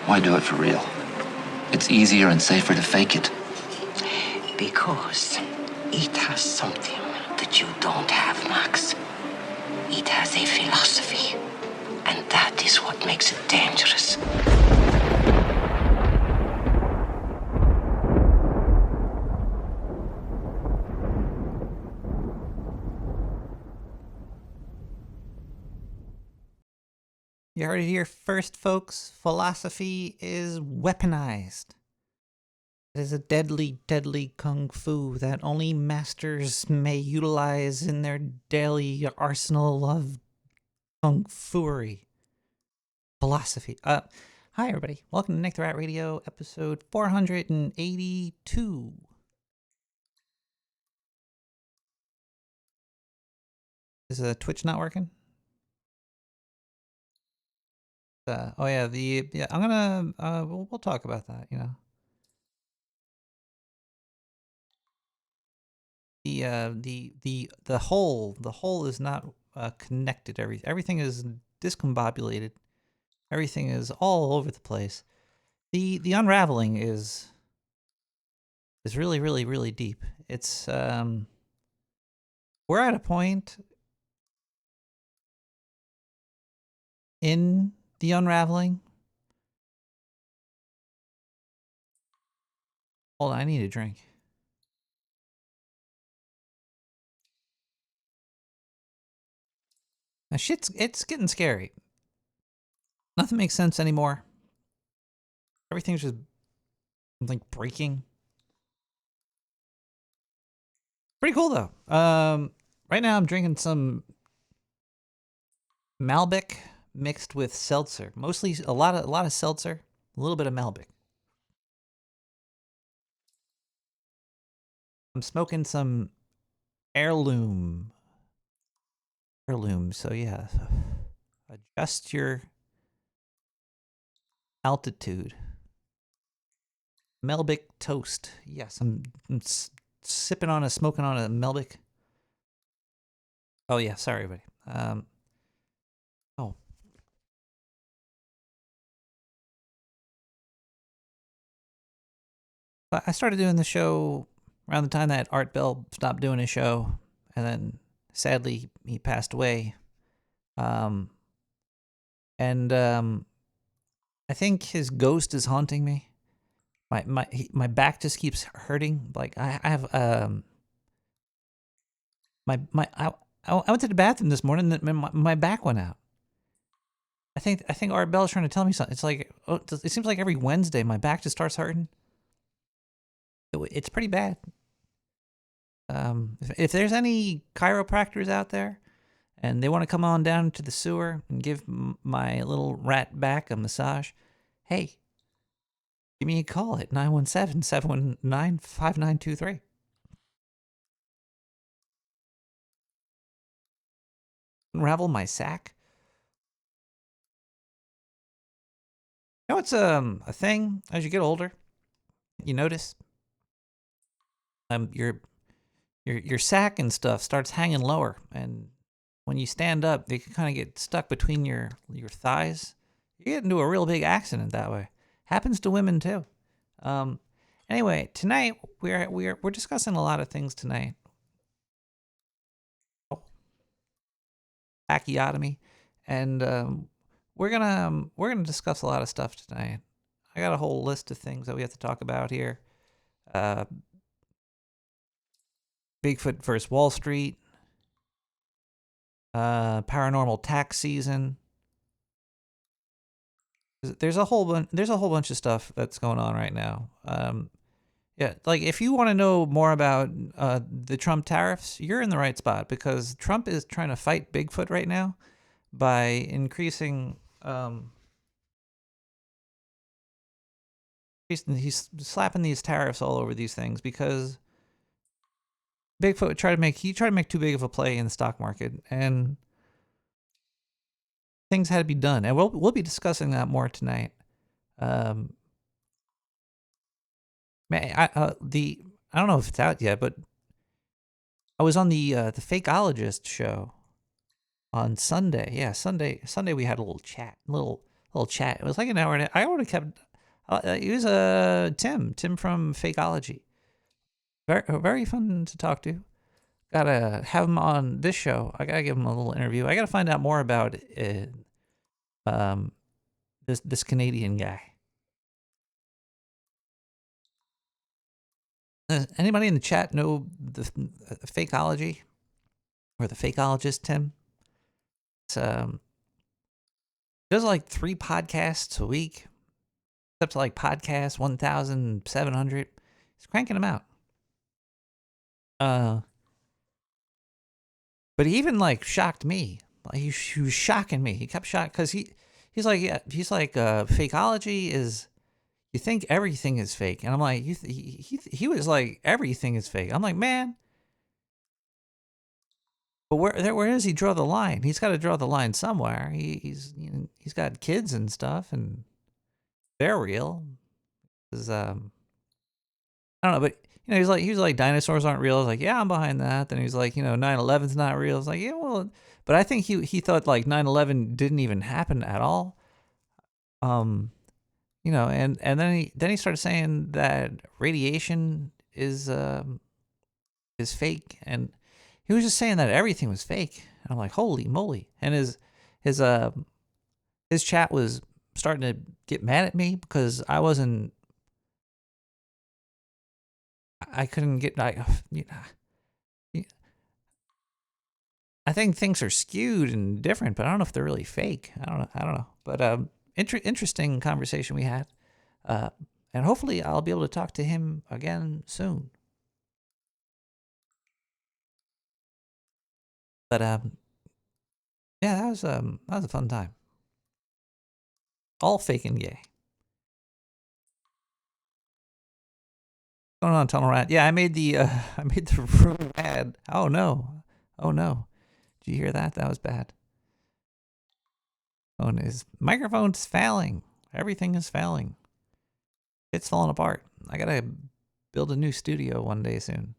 Why do it for real? It's easier and safer to fake it. Because it has something that you don't have, Max. It has a philosophy, and that is what makes it dangerous. You heard it here first, folks. Philosophy is weaponized. It is a deadly, deadly kung fu that only masters may utilize in their daily arsenal of kung fuery. Philosophy. Hi, everybody. Welcome to Nick the Rat Radio, episode 482. Is Twitch not working? Oh yeah, I'm gonna we'll talk about that, you know. The whole is not connected. Everything is discombobulated. Everything is all over the place. The unraveling is really, really, really deep. It's we're at a point in the unraveling. Hold on, I need a drink. Now it's getting scary. Nothing makes sense anymore. Everything's just like breaking. Pretty cool though. Right now I'm drinking some Malbec mixed with seltzer. Mostly a lot of seltzer, a little bit of Malbec. I'm smoking some heirloom. So yeah, adjust your altitude. Malbec toast. Yes, I'm smoking on a Malbec. Oh yeah, sorry everybody. I started doing the show around the time that Art Bell stopped doing his show, and then sadly he passed away. I think his ghost is haunting me. My back just keeps hurting. Like I have I went to the bathroom this morning and my back went out. I think Art Bell is trying to tell me something. It's like it seems like every Wednesday my back just starts hurting. It's pretty bad. If there's any chiropractors out there and they want to come on down to the sewer and give my little rat back a massage, hey, give me a call at 917-719-5923. Unravel my sack. You know, it's a thing as you get older. You notice your sack and stuff starts hanging lower, and when you stand up, they can kind of get stuck between your thighs. You get into a real big accident that way. Happens to women too. Anyway, tonight we're discussing a lot of things tonight. Achiotomy, and we're gonna discuss a lot of stuff tonight. I got a whole list of things that we have to talk about here. Bigfoot versus Wall Street. Paranormal tax season. There's a whole bunch of stuff that's going on right now. Yeah, like if you want to know more about the Trump tariffs, you're in the right spot, because Trump is trying to fight Bigfoot right now by increasing. He's slapping these tariffs all over these things because Bigfoot tried to make too big of a play in the stock market, and things had to be done. And we'll be discussing that more tonight. I don't know if it's out yet, but I was on the Fakeologist show on Sunday. Yeah, Sunday we had a little chat, little little chat. It was like an hour. I would have kept. He was Tim from Fakeology. Very fun to talk to. Gotta have him on this show. I gotta give him a little interview. I gotta find out more about this Canadian guy. Does anybody in the chat know the Fakeology or the Fakeologist Tim? It's does like 3 podcasts a week. Up to like podcast 1,700. He's cranking them out. But he even like shocked me. Like he was shocking me. He kept shocking because he's like Fakeology is. You think everything is fake, and I'm like, he was like everything is fake. I'm like, man. But where does he draw the line? He's got to draw the line somewhere. He's got kids and stuff, and they're real. I don't know, but he was like dinosaurs aren't real. I was like, yeah, I'm behind that. Then he was like, 9/11's not real. I was like, yeah, well, but I think he thought like 9/11 didn't even happen at all. And then he started saying that radiation is fake, and he was just saying that everything was fake. And I'm like, holy moly! And his chat was starting to get mad at me because I couldn't get I think things are skewed and different, but I don't know if they're really fake. I don't know. But interesting conversation we had, and hopefully I'll be able to talk to him again soon. But yeah, that was a fun time. All fake and gay. Going on, Tunnel Rat. Yeah, I made the room bad. Oh no. Did you hear that? That was bad. Oh, and his microphone's failing. Everything is failing. It's falling apart. I gotta build a new studio one day soon.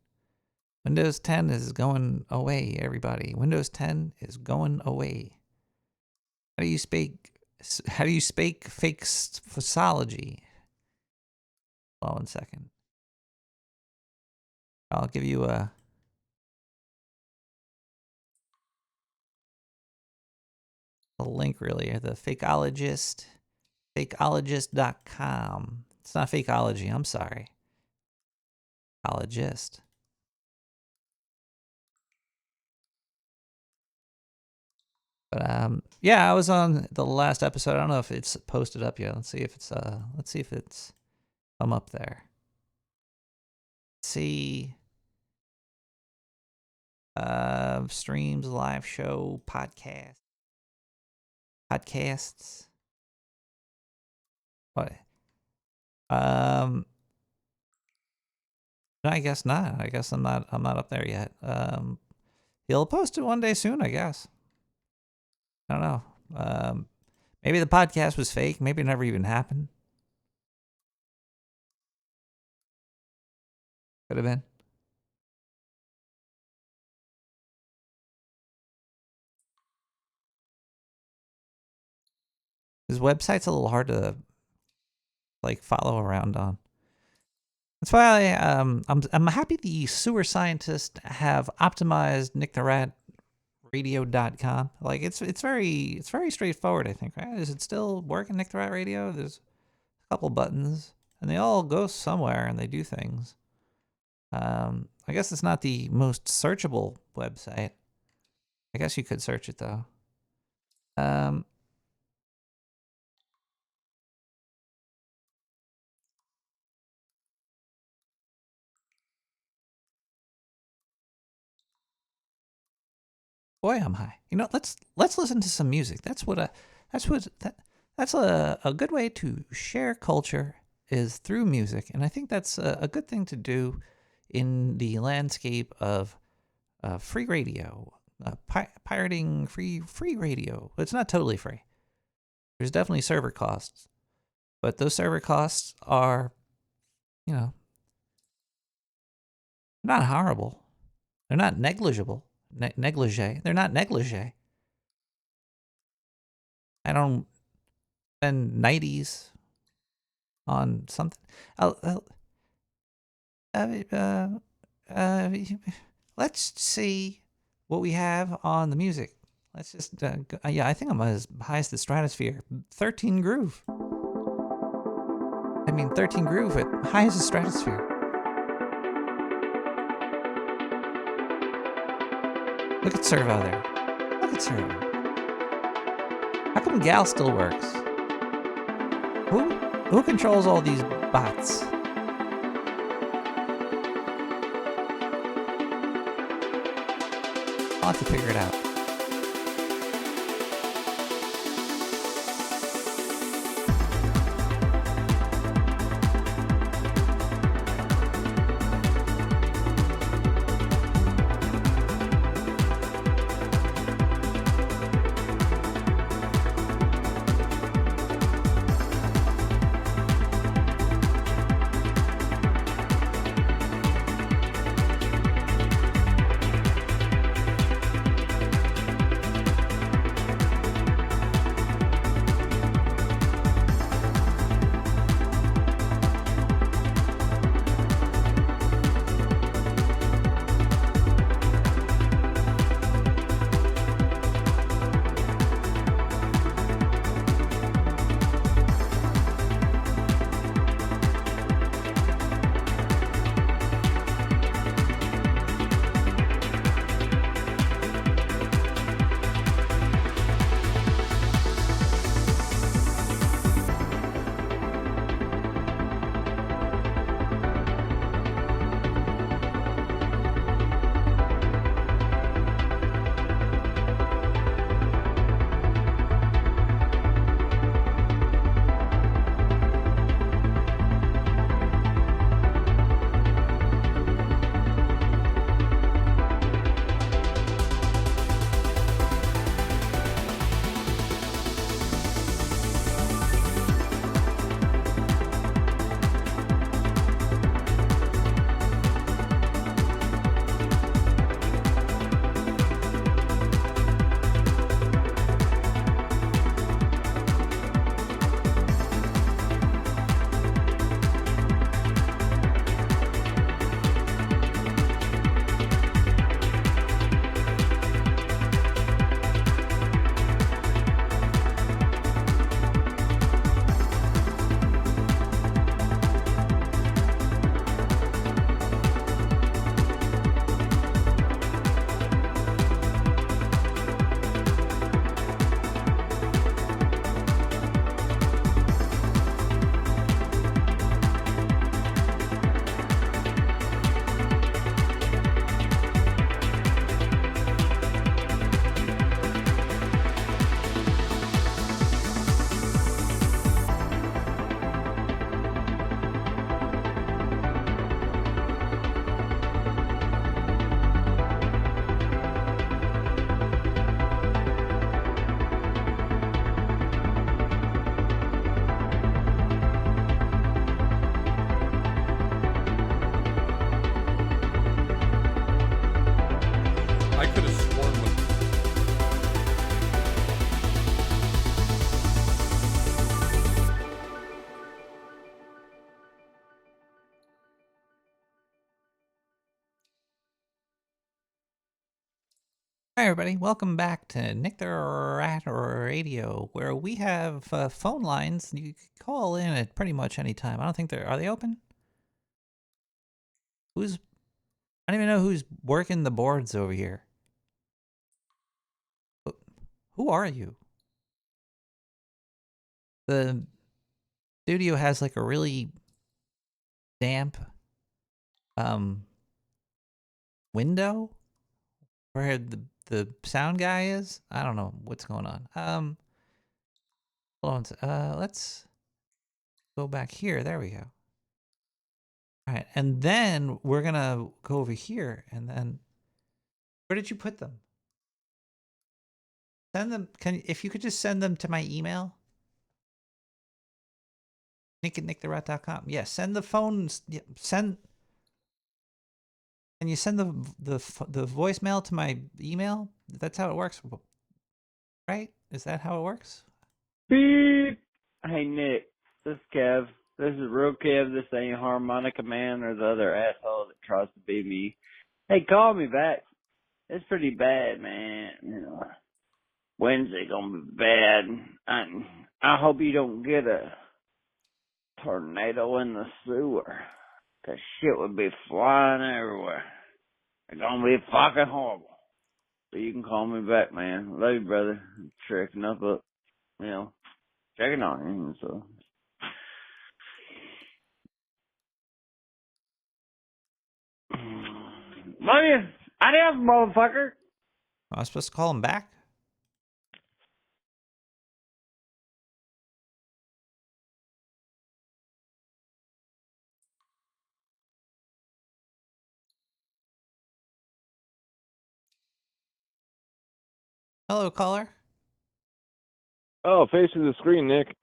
Windows 10 is going away, everybody. Windows 10 is going away. How do you speak fakeology? Hold on 1 second. I'll give you a link really. The fakeologist.com. It's not fakeology, I'm sorry. Fakeologist. But yeah, I was on the last episode. I don't know if it's posted up yet. Let's see if it's come up there. Let's see. Streams, live show, podcasts. What? No, I guess not. I guess I'm not up there yet. He'll post it one day soon, I guess. I don't know. Maybe the podcast was fake. Maybe it never even happened. Could have been. His website's a little hard to like follow around on. That's why I'm happy the sewer scientists have optimized NickTheRatRadio.com. Like it's very straightforward, I think, right? Is it still working, Nick the Rat Radio? There's a couple buttons and they all go somewhere and they do things. I guess it's not the most searchable website. I guess you could search it though. Boy, I'm high. Let's listen to some music. That's a good way to share culture is through music, and I think that's a good thing to do in the landscape of free radio, pirating free radio. It's not totally free. There's definitely server costs, but those server costs are, not horrible. They're not negligible. Negligee. They're not negligee. spend 90s on something. Let's see what we have on the music. Let's just, yeah, I think I'm as high as the stratosphere. 13 Groove. 13 Groove at high as the stratosphere. Look at Servo there. Look at Servo. How come Gal still works? Who controls all these bots? I'll have to figure it out. Hi, everybody. Welcome back to Nick the Rat Radio, where we have phone lines. You can call in at pretty much any time. I don't think are they open? I don't even know who's working the boards over here. Who are you? The studio has like a really damp window where the sound guy is. I don't know what's going on. Hold on. Let's go back here. There we go. All right, and then we're gonna go over here, and then where did you put them? Send them. If you could just send them to my email, nick@nicktherat.com. Yeah, send the phones. Yeah, Can you send the voicemail to my email? That's how it works, right? Is that how it works? Beep. Hey, Nick. This is Kev. This is real Kev. This ain't Harmonica Man or the other asshole that tries to be me. Hey, call me back. It's pretty bad, man. You know, Wednesday gonna be bad. I hope you don't get a tornado in the sewer. 'Cause shit would be flying everywhere. It's gonna be fucking horrible. So you can call me back, man. Love you, brother. Checking up, checking on you. So. Love you. Adios, motherfucker. I was supposed to call him back? Hello, caller. Oh, facing the screen, Nick.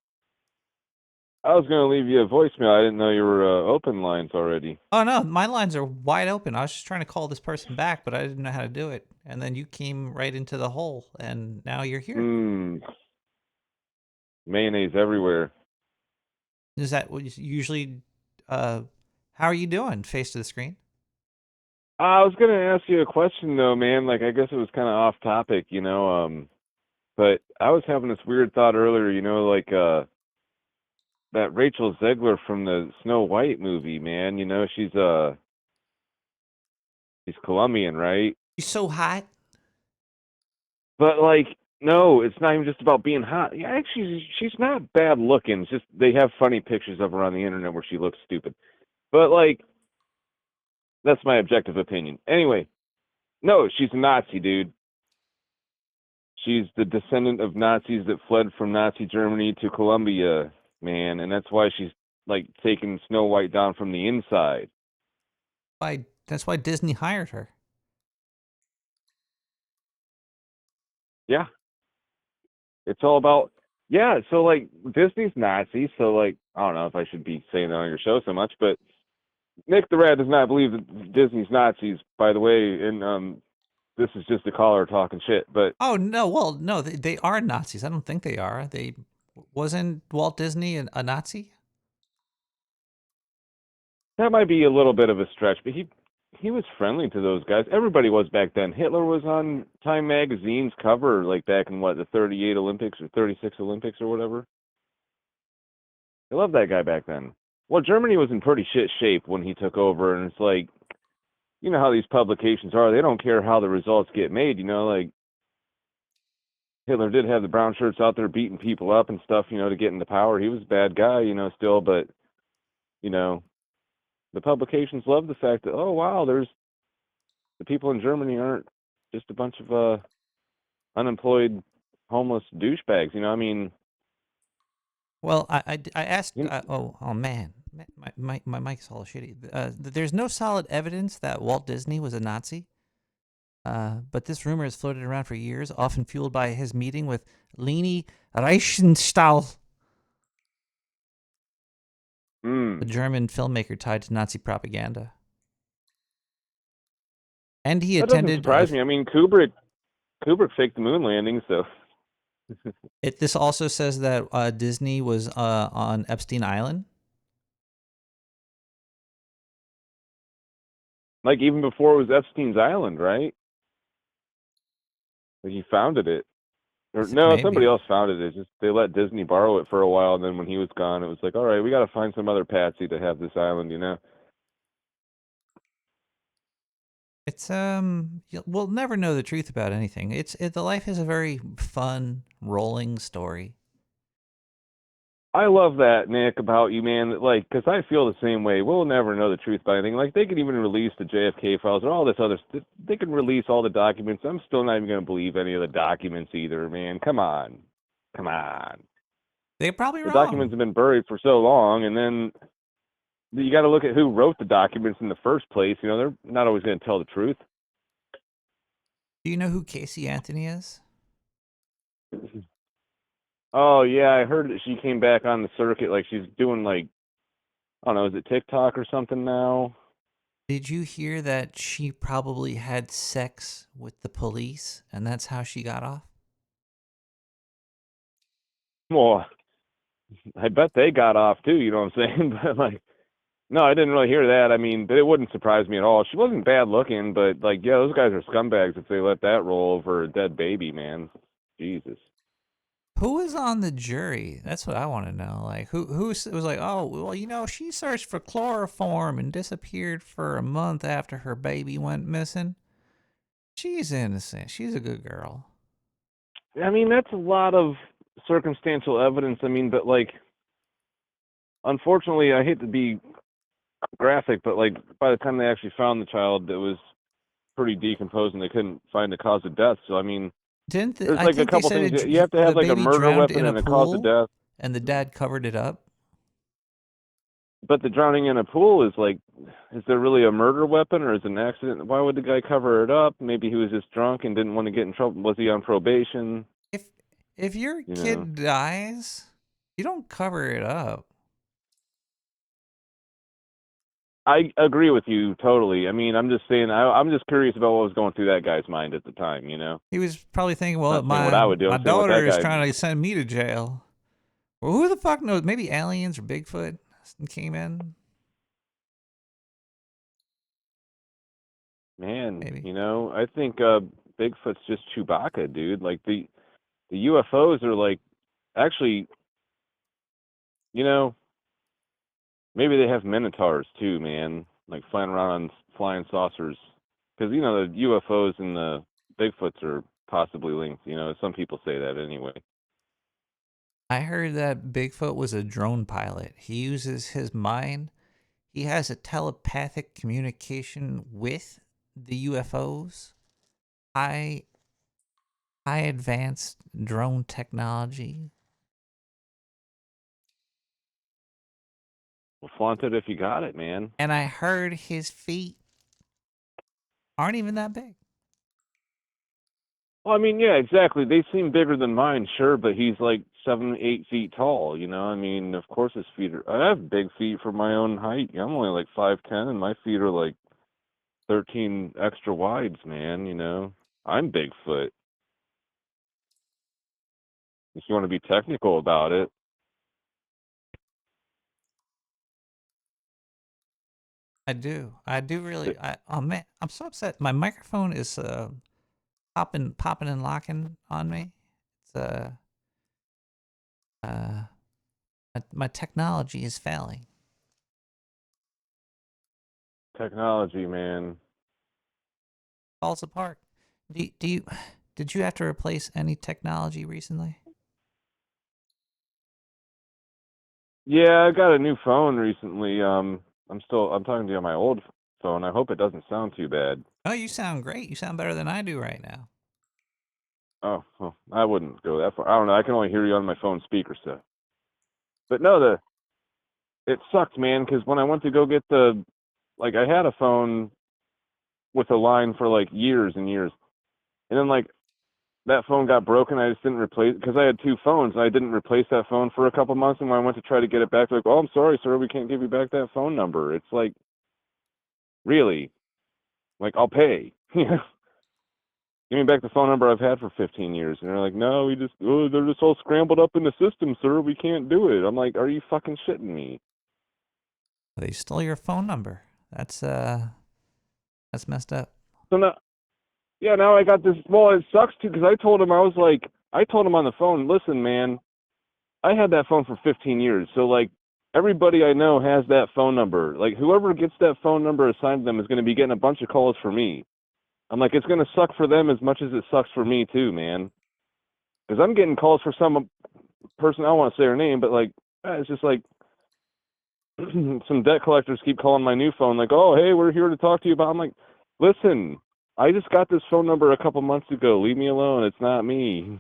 I was going to leave you a voicemail. I didn't know you were open lines already. Oh, no, my lines are wide open. I was just trying to call this person back, but I didn't know how to do it. And then you came right into the hole, and now you're here. Mayonnaise everywhere. Is that what you usually, how are you doing, face to the screen? I was going to ask you a question, though, man. Like, I guess it was kind of off topic, but I was having this weird thought earlier, that Rachel Zegler from the Snow White movie, man. She's Colombian, right? She's so hot. But, like, no, it's not even just about being hot. Yeah, actually, she's not bad looking. It's just they have funny pictures of her on the internet where she looks stupid. But, like, that's my objective opinion. Anyway, no, she's a Nazi, dude. She's the descendant of Nazis that fled from Nazi Germany to Colombia, man, and that's why she's like taking Snow White down from the inside. That's why Disney hired her. Yeah. It's all about so like Disney's Nazi, so like I don't know if I should be saying that on your show so much, but Nick the Rat does not believe that Disney's Nazis, by the way, and this is just a caller talking shit, but Oh, no, well, no, they are Nazis. I don't think they are. Wasn't Walt Disney a Nazi? that might be a little bit of a stretch, but he was friendly to those guys. Everybody was back then. Hitler was on Time magazine's cover, like back in the 38 Olympics or 36 Olympics or whatever. I love that guy back then. Well, Germany was in pretty shit shape when he took over, and it's like, you know how these publications are. They don't care how the results get made, like Hitler did have the brown shirts out there beating people up and stuff, to get into power. He was a bad guy, still, but, the publications love the fact that, oh, wow, the people in Germany aren't just a bunch of unemployed, homeless douchebags. I mean, Well, I asked. Oh man, my mic's all shitty. There's no solid evidence that Walt Disney was a Nazi. But this rumor has floated around for years, often fueled by his meeting with Leni Riefenstahl, a German filmmaker tied to Nazi propaganda. And he that doesn't attended. surprise me. I mean, Kubrick faked the moon landing, so. This also says that Disney was on Epstein Island. Like, even before it was Epstein's Island, right? Like, he founded it. Or, no, Maybe. somebody else founded it. Just they let Disney borrow it for a while, and then when he was gone, it was like, all right, we got to find some other patsy to have this island, It's we'll never know the truth about anything. The life is a very fun, rolling story. I love that, Nick, about you, man. Like, because I feel the same way. We'll never know the truth about anything. Like, they could even release the JFK files or all this other stuff. They can release all the documents. I'm still not even going to believe any of the documents either, man. Come on. They're probably the wrong. Documents have been buried for so long, and then you got to look at who wrote the documents in the first place. They're not always going to tell the truth. Do you know who Casey Anthony is? Oh, yeah, I heard that she came back on the circuit. Like, she's doing, like, I don't know, is it TikTok or something now? Did you hear that she probably had sex with the police, and that's how she got off? Well, I bet they got off too. You know what I'm saying? But like, no, I didn't really hear that. I mean, but it wouldn't surprise me at all. She wasn't bad looking, but like, yeah, those guys are scumbags if they let that roll over a dead baby, man. Jesus. Who was on the jury? That's what I want to know. Like, who was like, oh, well, you know, she searched for chloroform and disappeared for a month after her baby went missing. She's innocent. She's a good girl. I mean, that's a lot of circumstantial evidence. I mean, but like, unfortunately, I hate to be graphic, but like, by the time they actually found the child, it was pretty decomposed and they couldn't find the cause of death. So, I mean, there's I like a think they couple said things. You have to have the like a baby murder drowned weapon in a and a cause of pool, death. and the dad covered it up. But the drowning in a pool is like, is there really a murder weapon or is it an accident? Why would the guy cover it up? Maybe he was just drunk and didn't want to get in trouble. Was he on probation? If your You kid know. dies, you don't cover it up. I agree with you totally. I mean, I'm just saying, I'm just curious about what was going through that guy's mind at the time, you know? He was probably thinking, well, Not saying what I would do. my I'm saying what that daughter is guy. trying to send me to jail. Well, who the fuck knows? Maybe aliens or Bigfoot came in. Man, Maybe. you know, I think Bigfoot's just Chewbacca, dude. Like the UFOs are like, actually, you know, maybe they have minotaurs too, man. Like flying around on flying saucers. Because, you know, the UFOs and the Bigfoots are possibly linked. You know, some people say that anyway. I heard that Bigfoot was a drone pilot. He uses his mind. He has a telepathic communication with the UFOs. High advanced drone technology. Well, flaunt it if you got it, man. And I heard his feet aren't even that big. Well, I mean, yeah, exactly. They seem bigger than mine, sure, but he's like 7, 8 feet tall. You know, I mean, of course his feet are. I have big feet for my own height. I'm only like 5'10", and my feet are like 13 extra wides, man. You know, I'm Bigfoot. If you want to be technical about it. I do. I do really. Oh man, I'm so upset. My microphone is popping and locking on me. It's my technology is failing. Technology, man. Falls apart. Did you have to replace any technology recently? Yeah, I got a new phone recently. I'm talking to you on my old phone. I hope it doesn't sound too bad. Oh, you sound great. You sound better than I do right now. Oh, well, I wouldn't go that far. I don't know. I can only hear you on my phone speaker stuff. But no, it sucked, man, because when I went to go get like I had a phone with a line for like years and years, and then like that phone got broken. I just didn't replace because I had two phones. And I didn't replace that phone for a couple months, and when I went to try to get it back, they're like, "Oh, I'm sorry, sir, we can't give you back that phone number." It's like, really, like I'll pay. Give me back the phone number I've had for 15 years. And they're like, no, they're just all scrambled up in the system, sir. We can't do it. I'm like, are you fucking shitting me? They stole your phone number. That's messed up. So now, yeah, now I got this. Well, it sucks too because I told him on the phone, listen, man, I had that phone for 15 years. So like everybody I know has that phone number. Like whoever gets that phone number assigned to them is going to be getting a bunch of calls for me. I'm like, it's going to suck for them as much as it sucks for me too, man. Because I'm getting calls for some person, I don't want to say her name, but like, it's just like some debt collectors keep calling my new phone, like, oh, hey, we're here to talk to you about. I'm like, listen, I just got this phone number a couple months ago. Leave me alone. It's not me.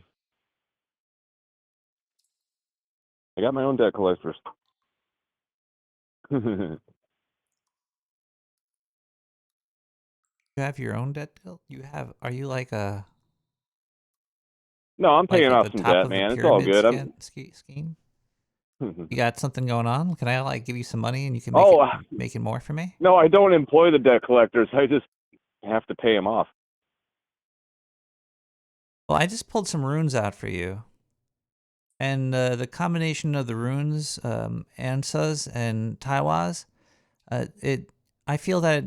I got my own debt collectors. You have your own debt bill? Are you like No, I'm paying at off the some top debt, of the man. It's all pyramid good. scheme? You got something going on? Can I like give you some money and you can make it more for me? No, I don't employ the debt collectors. I just have to pay them off. Well, I just pulled some runes out for you. And the combination of the runes, Ansas and Taiwas, I feel that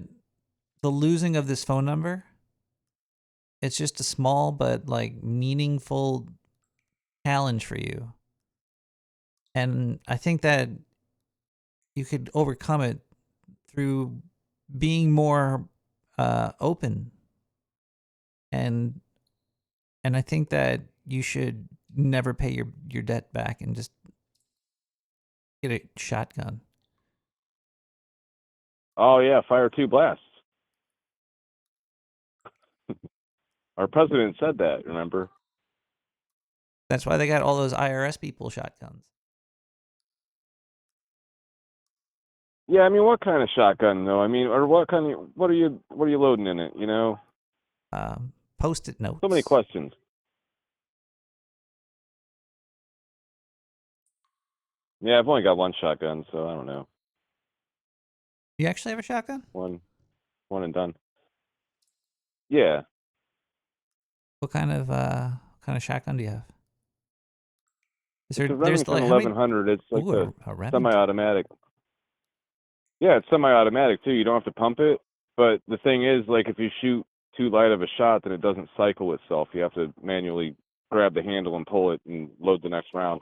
the losing of this phone number, it's just a small but like meaningful challenge for you. And I think that you could overcome it through being more open. And I think that you should never pay your debt back and just get a shotgun. Oh yeah, fire 2 blasts. Our president said that, remember? That's why they got all those IRS people shotguns. Yeah, I mean, what kind of shotgun though? I mean, or what are you loading in it? You know? Post-it notes. So many questions. Yeah, I've only got one shotgun, so I don't know. You actually have a shotgun? One and done. Yeah. What kind of shotgun do you have? It's a Remington 1100. It's like a Remington. semi-automatic. Yeah, it's semi-automatic too. You don't have to pump it. But the thing is, like, if you shoot too light of a shot, then it doesn't cycle itself. You have to manually grab the handle and pull it and load the next round.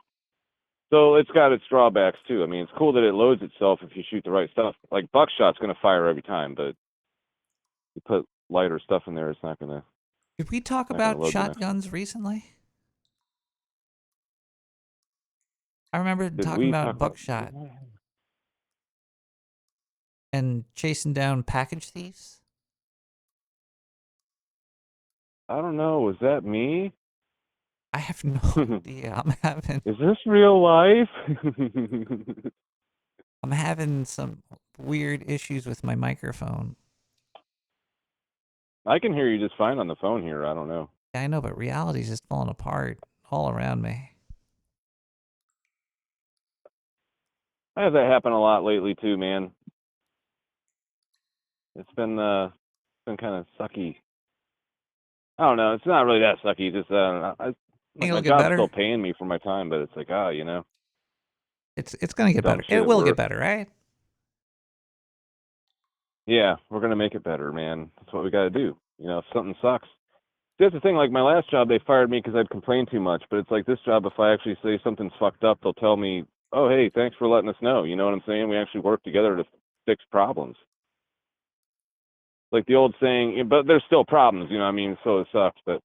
So it's got its drawbacks too. I mean, it's cool that it loads itself if you shoot the right stuff. Like buckshot's going to fire every time, but you put lighter stuff in there, it's not going to. Did we talk about shotguns recently? I remember talking about buckshot and chasing down package thieves. I don't know. Was that me? I have no idea. Is this real life? I'm having some weird issues with my microphone. I can hear you just fine on the phone here. I don't know. Yeah, I know, but reality's just falling apart all around me. I have that happen a lot lately too, man. It's been kind of sucky. I don't know. It's not really that sucky. Just my job's still paying me for my time, but it's like, you know. It's gonna get better. It will get better, right? Yeah, we're gonna make it better, man. That's what we got to do. You know, if something sucks. That's the thing. Like my last job, they fired me because I'd complained too much. But it's like this job, if I actually say something's fucked up, they'll tell me, "Oh, hey, thanks for letting us know." You know what I'm saying? We actually work together to fix problems. Like the old saying, but there's still problems. You know what I mean? So it sucks, but.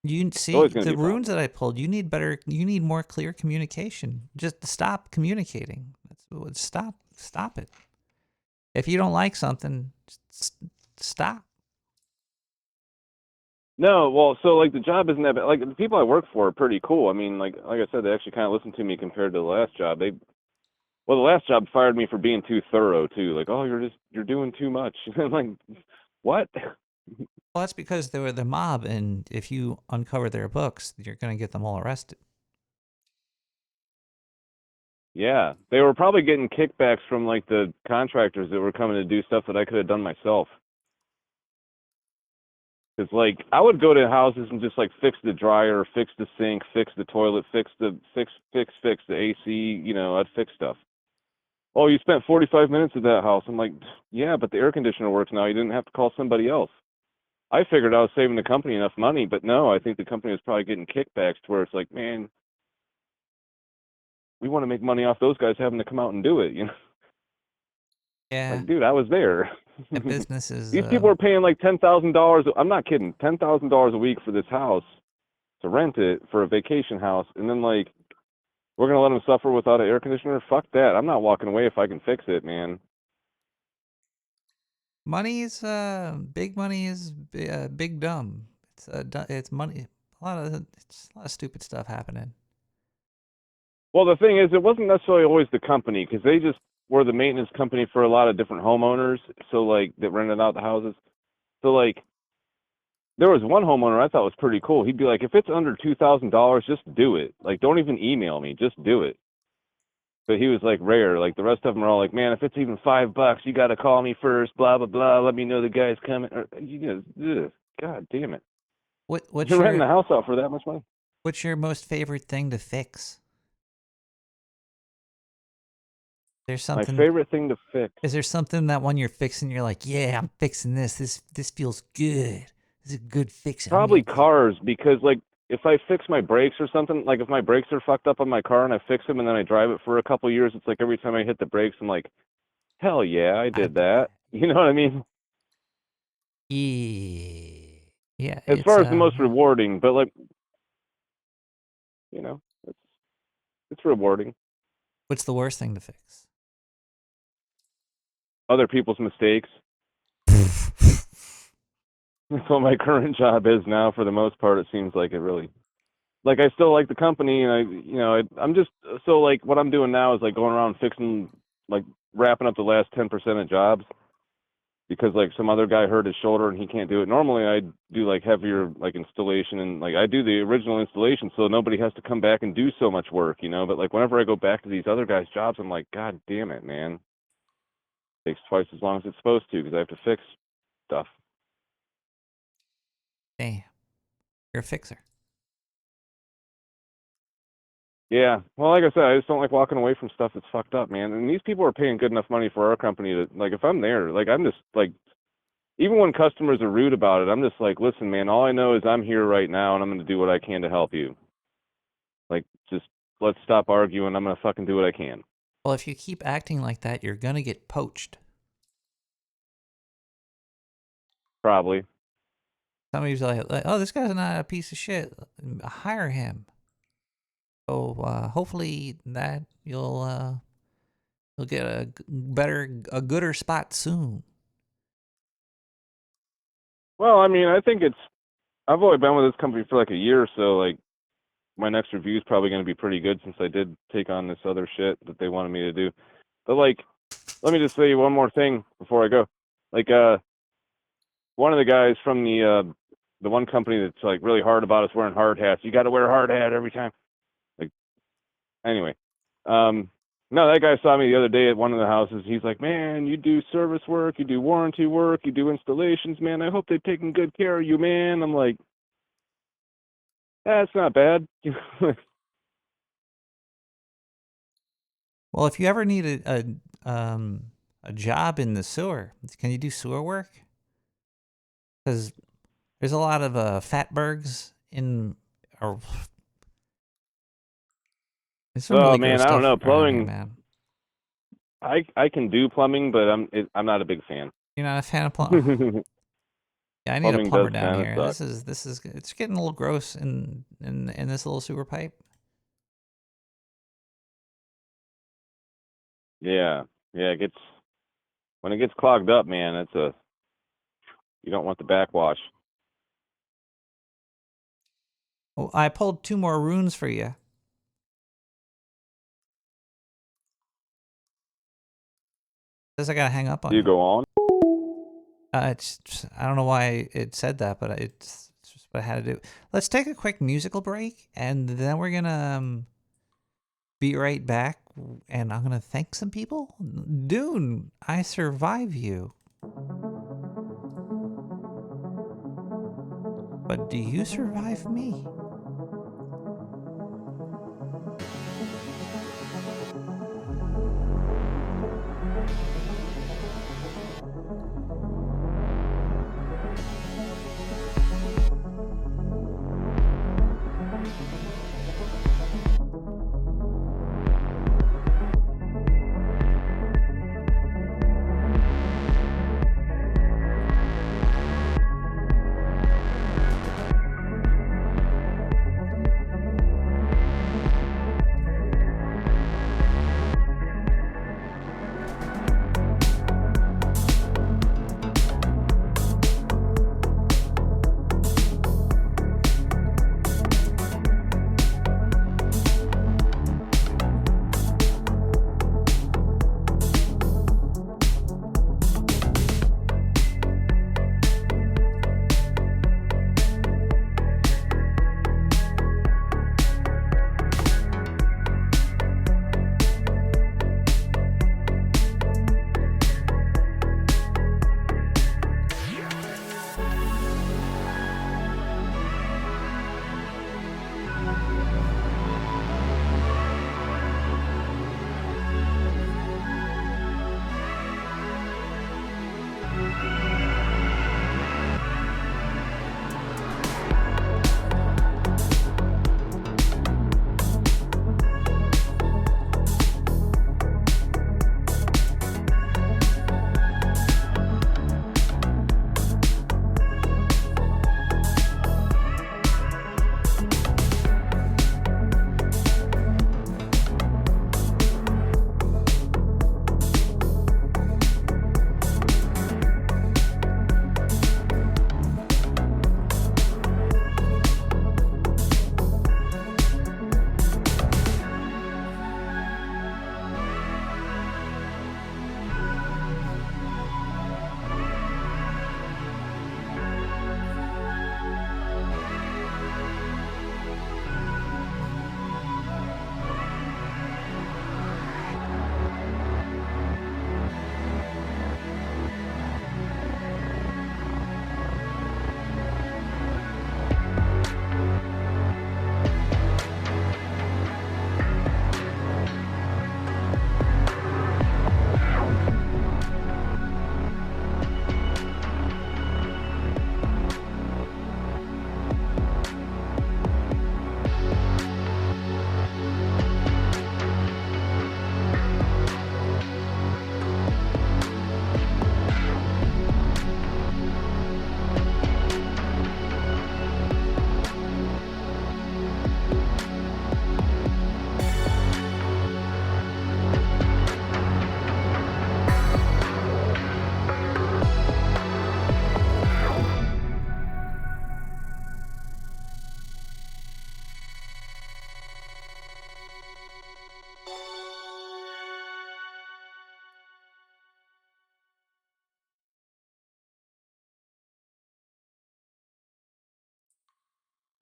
You see the runes that I pulled. You need more clear communication. Just stop communicating. Stop it. If you don't like something, just stop. No, well, so like the job isn't that bad. Like the people I work for are pretty cool. I mean, like I said, they actually kind of listen to me compared to the last job. The last job fired me for being too thorough too. Like, oh, you're doing too much. I'm like, what? Well, that's because they were the mob, and if you uncover their books, you're going to get them all arrested. Yeah, they were probably getting kickbacks from like the contractors that were coming to do stuff that I could have done myself. Because like I would go to houses and just like fix the dryer, fix the sink, fix the toilet, fix the AC. You know, I'd fix stuff. Oh, you spent 45 minutes at that house. I'm like, yeah, but the air conditioner works now. You didn't have to call somebody else. I figured I was saving the company enough money, but no, I think the company was probably getting kickbacks to where it's like, man, we want to make money off those guys having to come out and do it, you know? Yeah. Like, dude, I was there. The business is... These people are paying like $10,000. I'm not kidding. $10,000 a week for this house to rent it for a vacation house. And then like, we're going to let them suffer without an air conditioner? Fuck that. I'm not walking away if I can fix it, man. Money is big money is big dumb. It's money. A lot of stupid stuff happening. Well, the thing is, it wasn't necessarily always the company because they just were the maintenance company for a lot of different homeowners. So like that rented out the houses. So like there was one homeowner I thought was pretty cool. He'd be like, if it's under $2,000, just do it. Like don't even email me, just do it. But he was like rare. Like the rest of them are all like, man, if it's even $5, you got to call me first. Blah blah blah. Let me know the guy's coming. Or, you know, ugh, God damn it. What's you're renting the house out for that much money? What's your most favorite thing to fix? There's something. My favorite thing to fix. Is there something that when you're fixing, you're like, yeah, I'm fixing this. This feels good. This is a good fix. Probably cars, because like if I fix my brakes or something, like if my brakes are fucked up on my car and I fix them and then I drive it for a couple years, it's like every time I hit the brakes, I'm like, hell yeah, I did that. You know what I mean? Yeah. As far as the most rewarding, but like, you know, it's rewarding. What's the worst thing to fix? Other people's mistakes. That's what my current job is now. For the most part, it seems like it really. Like I still like the company, and I'm just so like what I'm doing now is like going around fixing, like wrapping up the last 10% of jobs, because like some other guy hurt his shoulder and he can't do it. Normally I do like heavier like installation, and like I do the original installation so nobody has to come back and do so much work, but like whenever I go back to these other guys' jobs, I'm like, God damn it, man. It takes twice as long as it's supposed to because I have to fix stuff. Damn. You're a fixer. Yeah. Well, like I said, I just don't like walking away from stuff that's fucked up, man. And these people are paying good enough money for our company to, like, if I'm there, like, I'm just, like, even when customers are rude about it, I'm just like, listen, man, all I know is I'm here right now and I'm going to do what I can to help you. Like, just let's stop arguing. I'm going to fucking do what I can. Well, if you keep acting like that, you're going to get poached. Probably. Somebody's like, oh, this guy's not a piece of shit. Hire him. So hopefully that you'll get a gooder spot soon. Well, I mean, I think I've only been with this company for like a year, so like my next review is probably going to be pretty good since I did take on this other shit that they wanted me to do. But like, let me just say one more thing before I go. Like, one of the guys from the one company that's like really hard about us wearing hard hats. You got to wear a hard hat every time. Like, anyway, no, that guy saw me the other day at one of the houses. He's like, man, you do service work, you do warranty work, you do installations, man. I hope they're taking good care of you, man. I'm like, that's not bad. Well, if you ever need a job in the sewer, can you do sewer work? Because there's a lot of fatbergs in. Or Oh man, I don't know plumbing. Here, man. I can do plumbing, but I'm not a big fan. You're not a fan of plumbing. Yeah, I need Plumbing a plumber down kinda here. suck. This is it's getting a little gross in this little sewer pipe. Yeah, when it gets clogged up, man. You don't want the backwash. Well, I pulled 2 more runes for you. Says I gotta hang up on you. Do you go on? It's I don't know why it said that, but it's just what I had to do. Let's take a quick musical break, and then we're gonna be right back, and I'm gonna thank some people. Dune, I survive you. But do you survive me?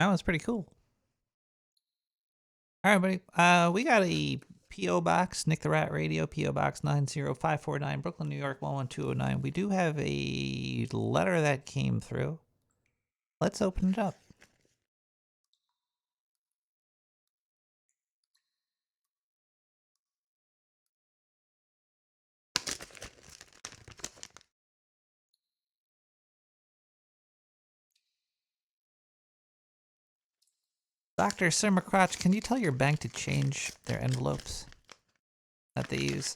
That was pretty cool. All right, buddy. We got a P.O. Box, Nick the Rat Radio, P.O. Box 90549, Brooklyn, New York, 11209. We do have a letter that came through. Let's open it up. Dr. Simmercrotch, can you tell your bank to change their envelopes that they use?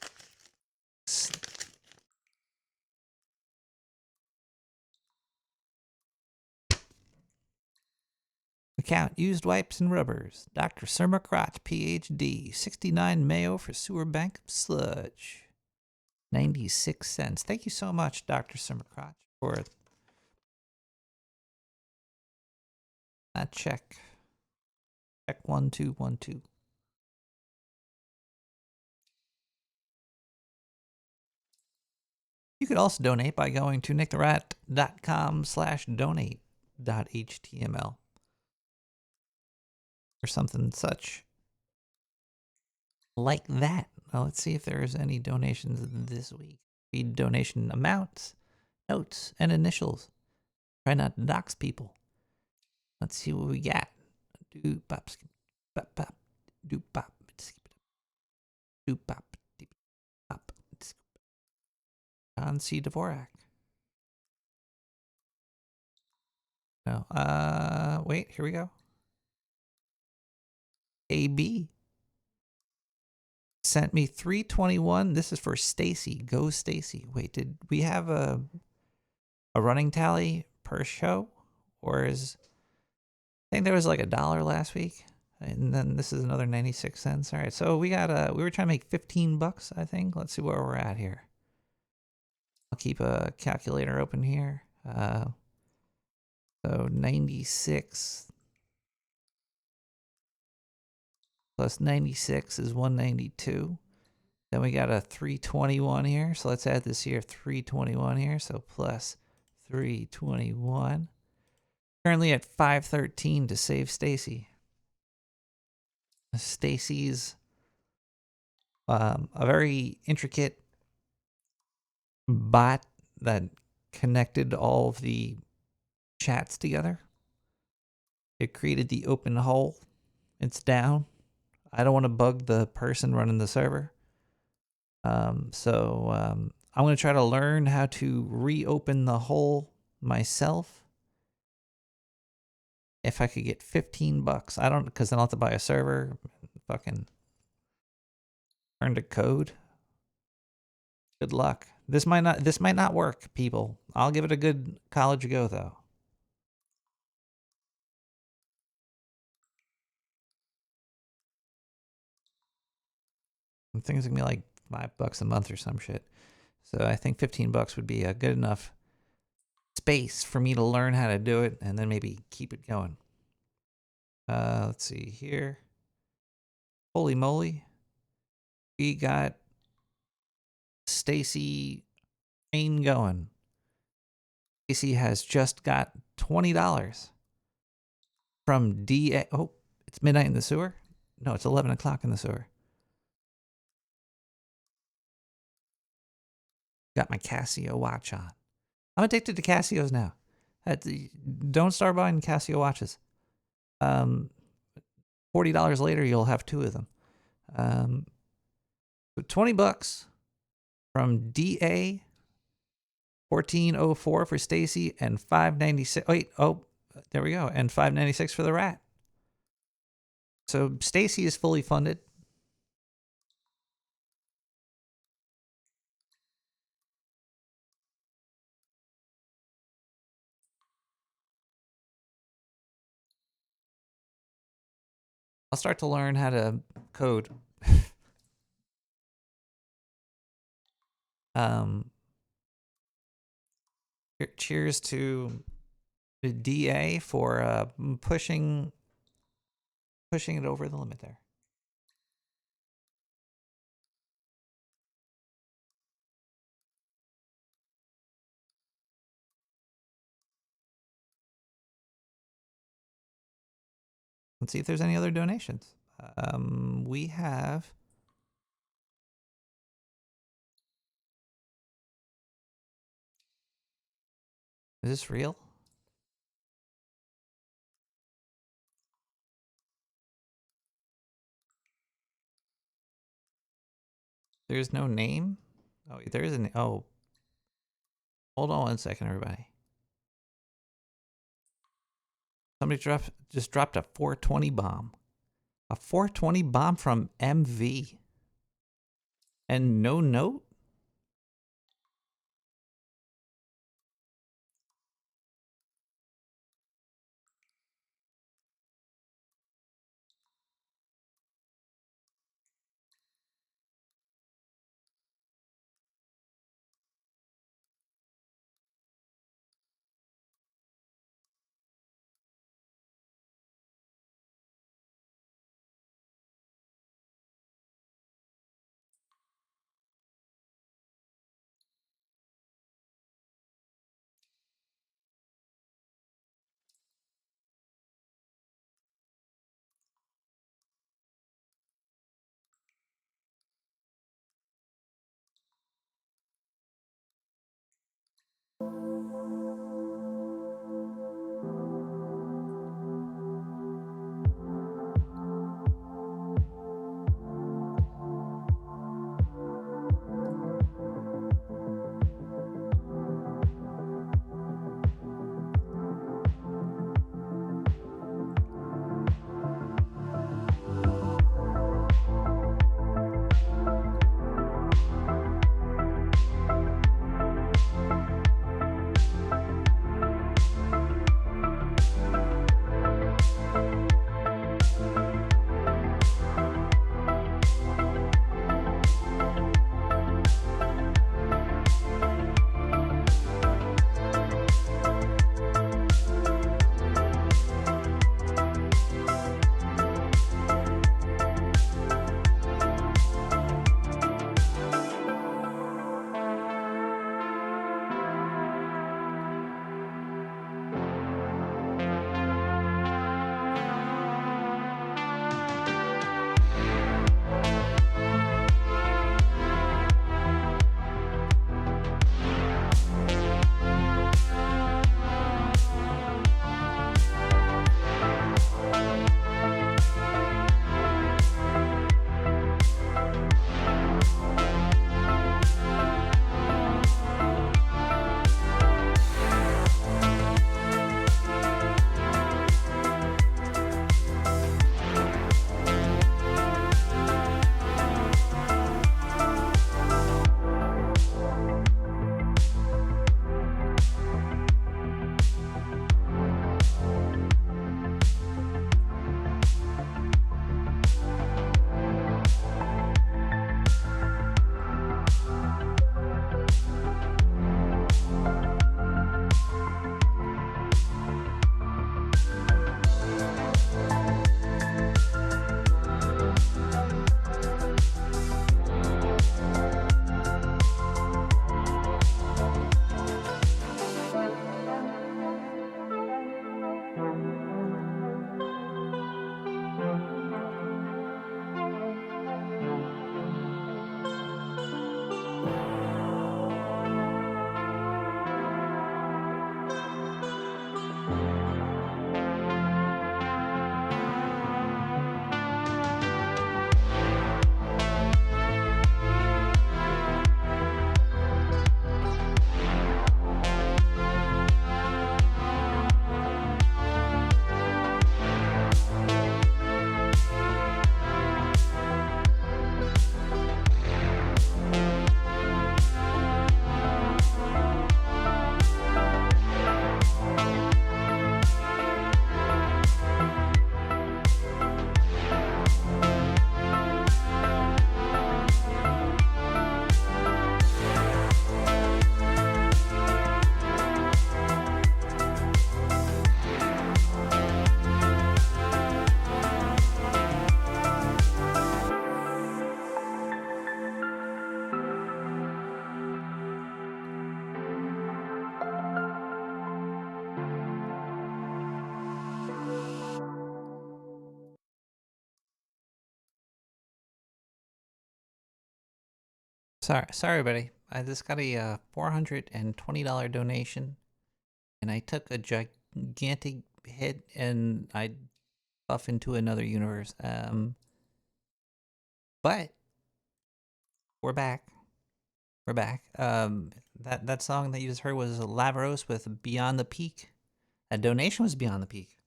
Account used wipes and rubbers. Dr. Simmercrotch, PhD, 69 Mayo for sewer bank sludge. 96 cents. Thank you so much, Dr. Simmercrotch, for that check. Check 1212. You could also donate by going to nicktherat.com/donate.html or something such like that. Well, let's see if there's any donations this week. Read donation amounts, notes, and initials. Try not to dox people. Let's see what we got. Do pop, pop, pop, do pop, do pop, pop. John C. Dvorak. No. Wait, here we go. AB sent me 321. This is for Stacy. Go Stacy. Wait, did we have a running tally per show? Or is I think there was like $1 last week. And then this is another 96 cents. All right. So we got we were trying to make 15 bucks, I think. Let's see where we're at here. I'll keep a calculator open here. So 96 plus 96 is 192. Then we got a 321 here. So let's add this here, 321 here. So plus 321. Currently at 513 to save Stacy. Stacy's a very intricate bot that connected all of the chats together. It created the open hole. It's down. I don't want to bug the person running the server. So I'm going to try to learn how to reopen the hole myself. If I could get 15 bucks, I don't, because then I'll have to buy a server. Fucking learn to code. Good luck. This might not work, people. I'll give it a good college go though. I think it's gonna be like $5 a month or some shit. So I think 15 bucks would be a good enough space for me to learn how to do it and then maybe keep it going. Let's see here. Holy moly. We got Stacy Train going. Stacy has just got $20 from DA. Oh, it's midnight in the sewer? No, it's 11 o'clock in the sewer. Got my Casio watch on. I'm addicted to Casios now. Don't start buying Casio watches. $40 later, you'll have 2 of them. So 20 bucks from DA 1404 for Stacy and 596. Wait, oh, there we go. And 596 for the rat. So Stacy is fully funded. I'll start to learn how to code. Cheers to the DA for pushing it over the limit there. Let's see if there's any other donations. We have. Is this real? There's no name? Oh, there is a oh. Hold on 1 second, everybody. Somebody just dropped a 420 bomb. A 420 bomb from MV. And no note? Sorry, buddy. I just got a $420 donation, and I took a gigantic hit, and I buff into another universe. But we're back. We're back. That song that you just heard was Lavros with Beyond the Peak. That donation was Beyond the Peak.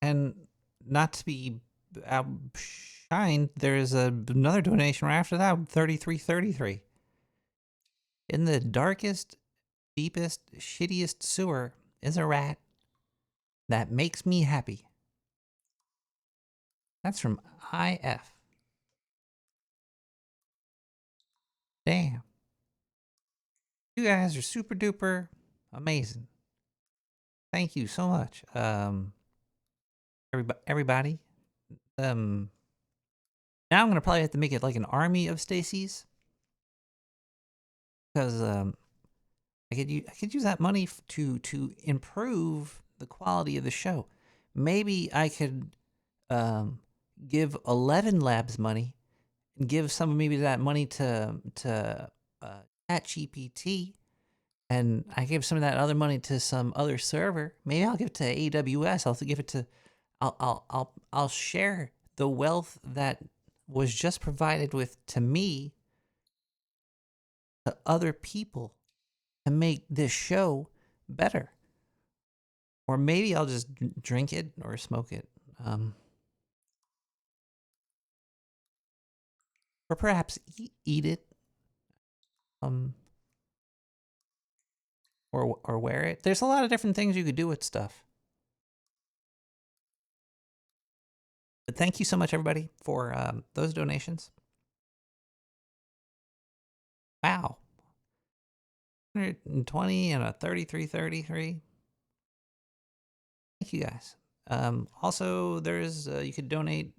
And not to be outshined, there's another donation right after that, 3333. In the darkest, deepest, shittiest sewer is a rat that makes me happy. That's from IF. Damn. You guys are super duper amazing. Thank you so much. Everybody. Now I'm gonna probably have to make it like an army of Stacy's. Because I could use that money to improve the quality of the show. Maybe I could give 11 Labs money and give some maybe that money to ChatGPT, and I give some of that other money to some other server. Maybe I'll give it to AWS. I'll give it to I'll share the wealth that was just provided with to me to other people to make this show better. Or maybe I'll just drink it or smoke it. Or perhaps eat it. Or wear it. There's a lot of different things you could do with stuff. But thank you so much, everybody, for those donations. Wow. 120 and a 3333. Thank you guys. Also, there's you could donate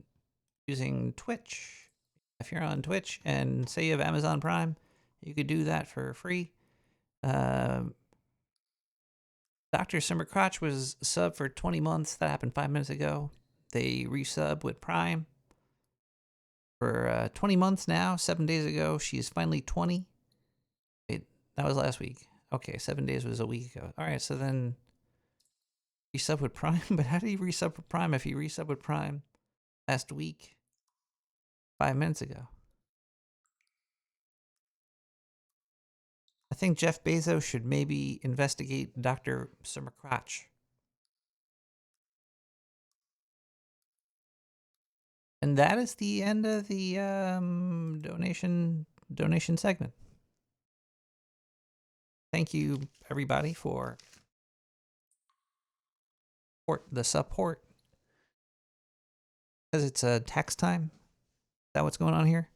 using Twitch. If you're on Twitch and say you have Amazon Prime, you could do that for free. Dr. Summer Crotch was sub for 20 months. That happened 5 minutes ago. They resub with Prime for 20 months now. 7 days ago, she is finally 20. Wait, that was last week. Okay, 7 days was a week ago. All right, so then resub with Prime. But how did he resub with Prime if he resub with Prime last week, 5 minutes ago? I think Jeff Bezos should maybe investigate Dr. Summer Crotch. And that is the end of the donation segment. Thank you, everybody, for the support. Because it's tax time. Is that what's going on here?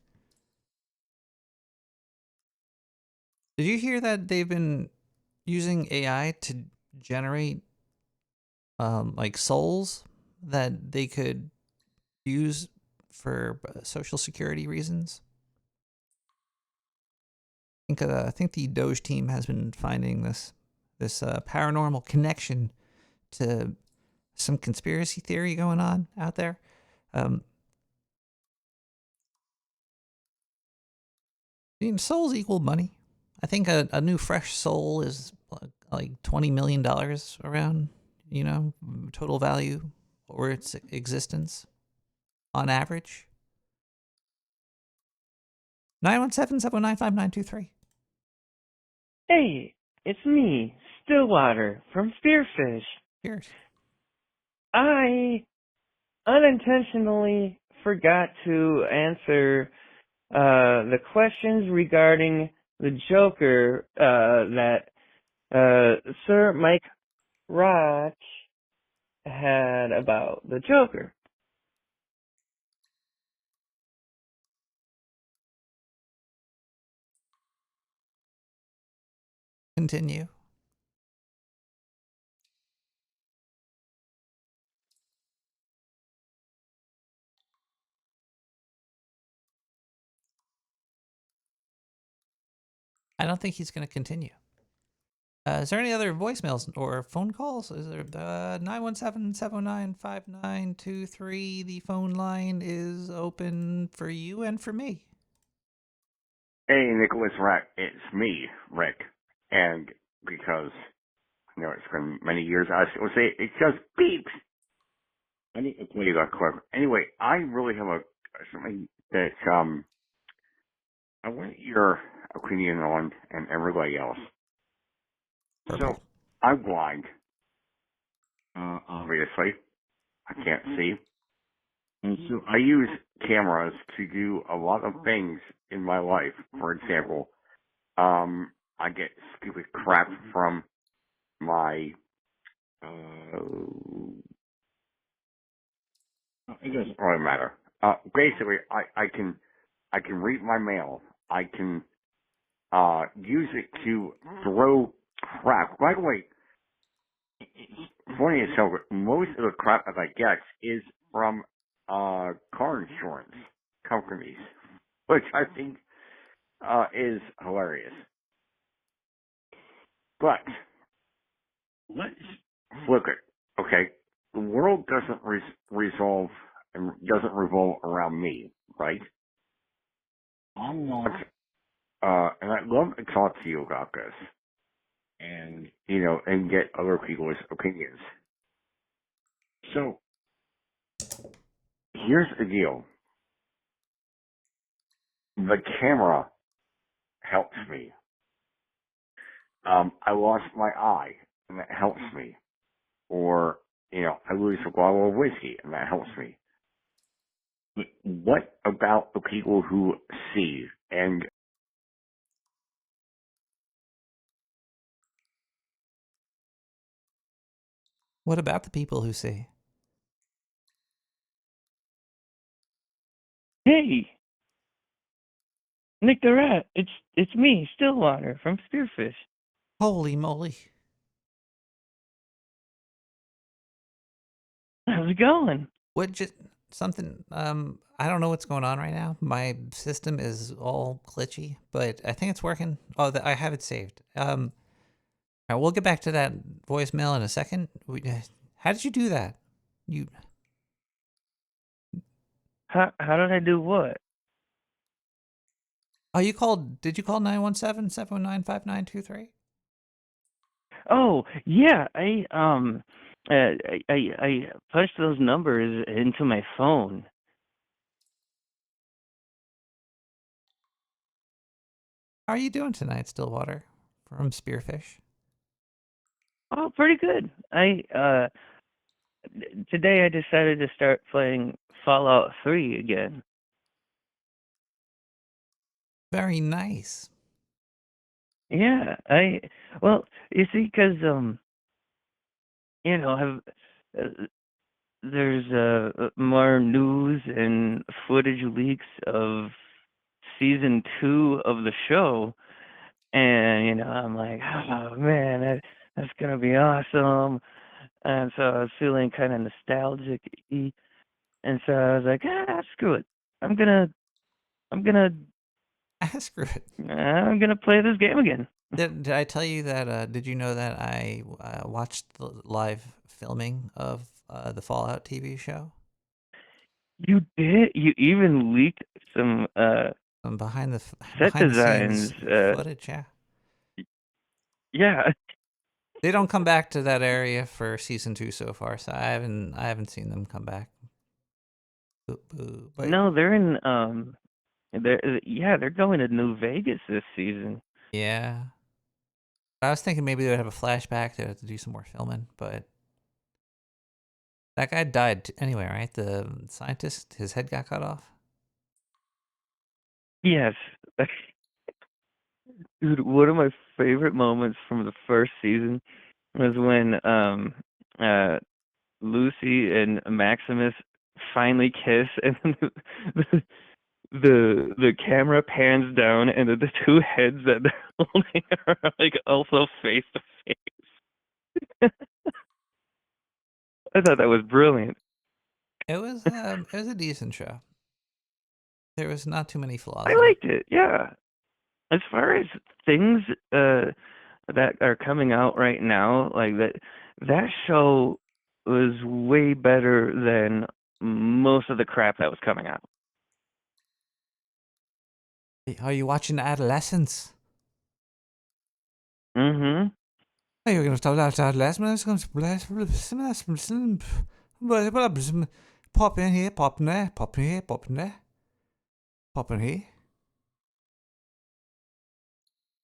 Did you hear that they've been using AI to generate like souls that they could use for social security reasons? I think the Doge team has been finding this paranormal connection to some conspiracy theory going on out there. Souls equal money. I think a new fresh soul is like $20 million around, total value or its existence on average. 917-709-5923. Hey, it's me, Stillwater, from Spearfish. Cheers. I unintentionally forgot to answer the questions regarding the Joker that Sir Mike Roch had about the Joker. Continue. I don't think he's going to continue. Is there any other voicemails or phone calls? Is there 917-709-5923? The phone line is open for you and for me. Hey, Nicholas Rick, it's me, Rick. And because, it's been many years, I would say it just beeps. I need to play that clip. Anyway, I really have something that, I want your opinion on and everybody else. Purple. So, I'm blind. Obviously. I can't see. And so I use cameras to do a lot of things in my life. For example, I get stupid crap from my, it doesn't really matter. Basically, I can read my mail. I can, use it to throw crap. By the way, it's funny as hell, but most of the crap that I get is from, car insurance companies, which I think, is hilarious. But, let's flip it, okay? The world doesn't resolve and doesn't revolve around me, right? I'm not, and I'd love to talk to you about this and, and get other people's opinions. So, here's the deal. The camera helps me. I lost my eye, and that helps me. Or, I lose a bottle of whiskey, and that helps me. But what about the people who see? And What about the people who see? Hey, Nick the Rat, it's me, Stillwater from Spearfish. Holy moly. How's it going? What just something I don't know what's going on right now. My system is all glitchy, but I think it's working. Oh, I have it saved. All right, we'll get back to that voicemail in a second. How did you do that? You How did I do what? Oh, did you call 917-719-5923? Oh, yeah, I punched those numbers into my phone. How are you doing tonight, Stillwater from Spearfish? Oh, pretty good. Today I decided to start playing Fallout 3 again. Very nice. Yeah, well, you see, because I've there's more news and footage leaks of season 2 of the show, and I'm like, oh man, that's gonna be awesome. And so I was feeling kind of nostalgic, and so I was like, screw it, I'm gonna Screw it. I'm gonna play this game again. Did I tell you that? Did you know that I watched the live filming of the Fallout TV show? You did? You even leaked some Behind the set behind the designs? scenes footage. Yeah, Yeah. they don't come back to that area for season 2 so far, so I haven't seen them come back. But No, they're in they're going to New Vegas this season. yeah, I was thinking maybe they would have a flashback. They would have to do some more filming, but that guy died anyway, right? The scientist, his head got cut off. Yes. Dude, one of my favorite moments from the first season was when Lucy and Maximus finally kiss, and then the camera pans down, and the two heads that they're holding are like also face to face. I thought that was brilliant. It was a decent show. There was not too many flaws. I liked it. Yeah. As far as things that are coming out right now, like that show was way better than most of the crap that was coming out. Are you watching Adolescence? Mm-hmm. Are you going to talk about Adolescence? Pop in here, pop in there, pop in here, pop in there, pop in here.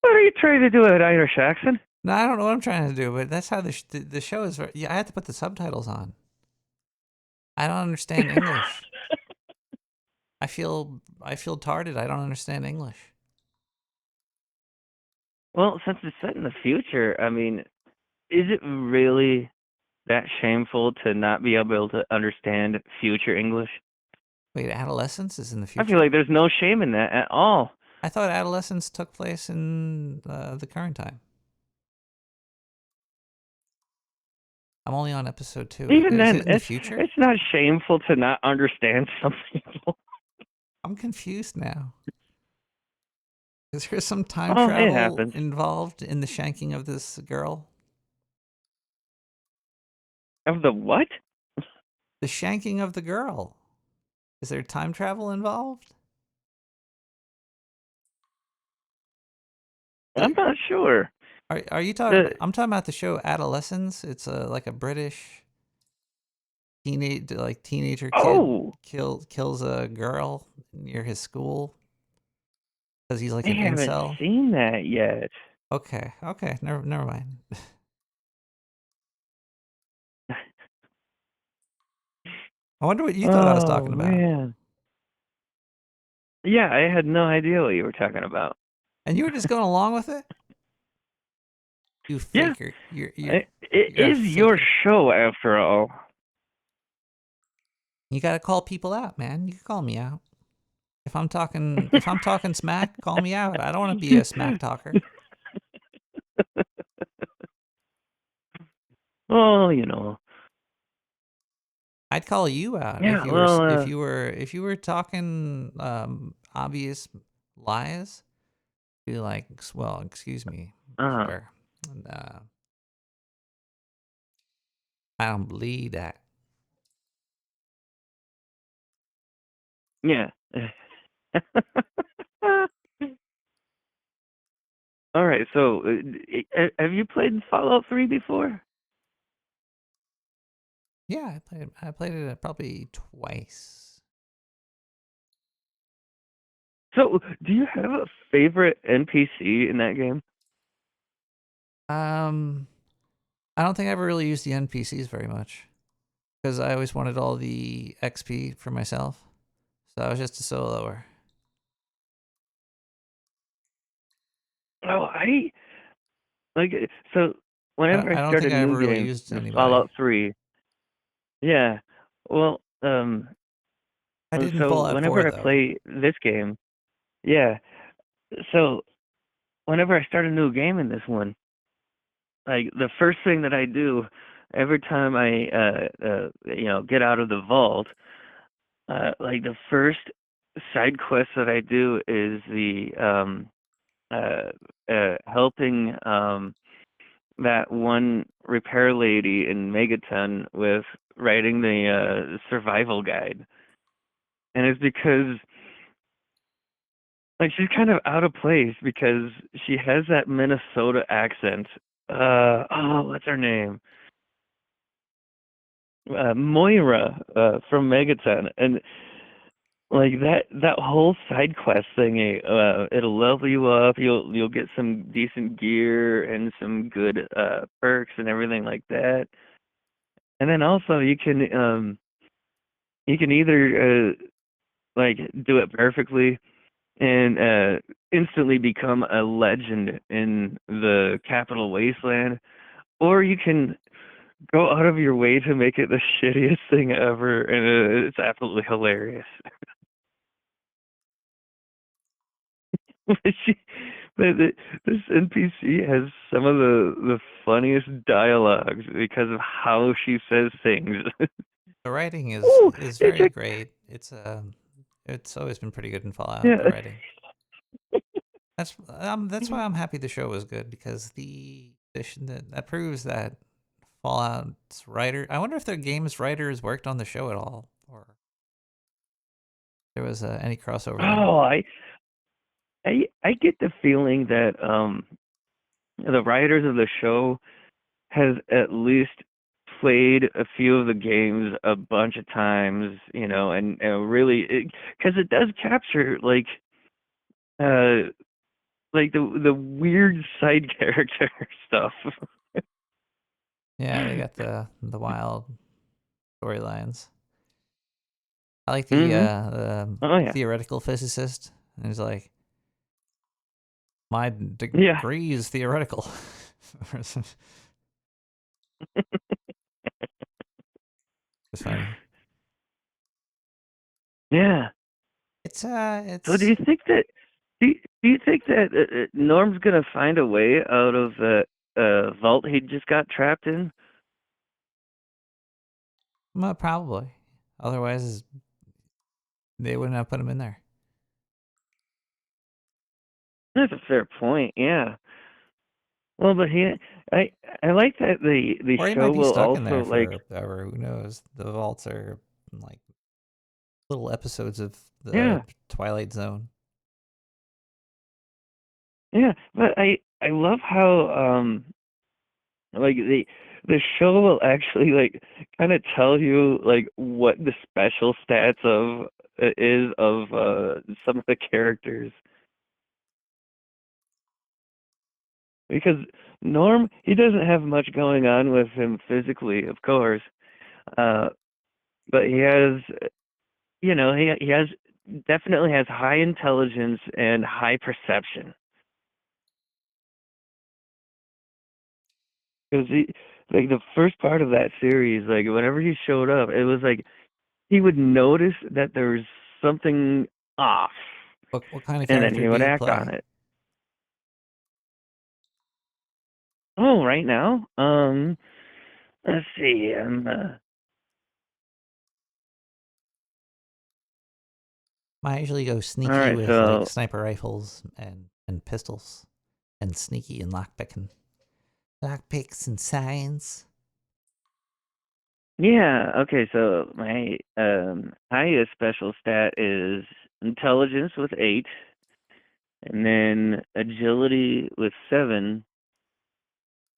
What are you trying to do, an Irish accent? No, I don't know what I'm trying to do, but that's how the show is. Yeah, I had to put the subtitles on. I don't understand English. I feel tarded. I don't understand English. Well, since it's set in the future, I mean, is it really that shameful to not be able to understand future English? Wait, Adolescence is in the I future? feel like there's no shame in that at all. I thought Adolescence took place in the current time. I'm only on episode 2. Even Is then, it in the future? it's not shameful to not understand something. I'm confused now. Is there some time Oh, it travel happens. involved in the shanking of this girl? Of the what? The shanking of the girl. Is there time travel involved? I'm not sure. Are you talking? I'm talking about the show Adolescence. It's like a British teenager kid kills a girl near his school because he's like I an haven't incel. seen that yet. Okay, never mind. I wonder what you thought I was talking about. Man. Yeah, I had no idea what you were talking about. And you were just going along with it? You faker. Yeah. It is your show, after all. You got to call people out, man. You can call me out. If I'm talking smack, call me out. I don't want to be a smack talker. Oh, you know. I'd call you out Yeah, if you were talking obvious lies. Be like, well, excuse me, sir. And, I don't believe that. Yeah. All right, so have you played Fallout 3 before? Yeah, I played it probably twice. So, do you have a favorite NPC in that game? I don't think I ever really used the NPCs very much because I always wanted all the XP for myself. So I was just a soloer. Oh, so whenever I I don't start a think I ever new really game, used anybody. Fallout 3. Yeah. Well, I did in so Fallout 4, whenever I though. play this game, yeah. So whenever I start a new game in this one, like the first thing that I do every time I get out of the vault, like the first side quest that I do is the helping that one repair lady in Megaton with writing the survival guide. And it's because like she's kind of out of place because she has that Minnesota accent. What's her name? Moira from Megaton, and like that whole side quest thingy, it'll level you up. You'll get some decent gear and some good perks and everything like that. And then also you can either like do it perfectly and instantly become a legend in the Capital Wasteland, or you can go out of your way to make it the shittiest thing ever, and it's absolutely hilarious. This NPC has some of the funniest dialogues because of how she says things. The writing is it's very great. It's always been pretty good in Fallout. Yeah. The writing. That's why I'm happy the show was good because that proves that Fallout's writer. I wonder if the game's writers worked on the show at all, or there was any crossover. Oh, I get the feeling that the writers of the show has at least played a few of the games a bunch of times, and really, because it does capture uh the weird side character stuff. Yeah, they got the wild storylines. I like Hmm. the Oh yeah, theoretical physicist. And he's like, my yeah, degree is theoretical. It's funny. yeah. So do It's you think that do you think that Norm's gonna find a way out of the vault he just got trapped in? well, probably. Otherwise, they wouldn't have put him in there. That's a fair point. Yeah. Well, but I I like that the Or he show might be will stuck in also there like forever. Who knows? The vaults are like little episodes of the yeah Twilight Zone. yeah. But I love how like the show will actually like kind of tell you like what the special stats of is of some of the characters, because Norm, he doesn't have much going on with him physically, of course, uh but he has, he has definitely has high intelligence and high perception, because he, like, the first part of that series, like whenever he showed up, it was like he would notice that there was something off, What kind of and then character he do would you act on play? it. Oh, right now, let's see. I usually go All sneaky right. with like So sniper rifles and pistols, and sneaky and lockpicking. Lockpicks and science. yeah. Okay. So my highest special stat is intelligence with 8, and then agility with 7,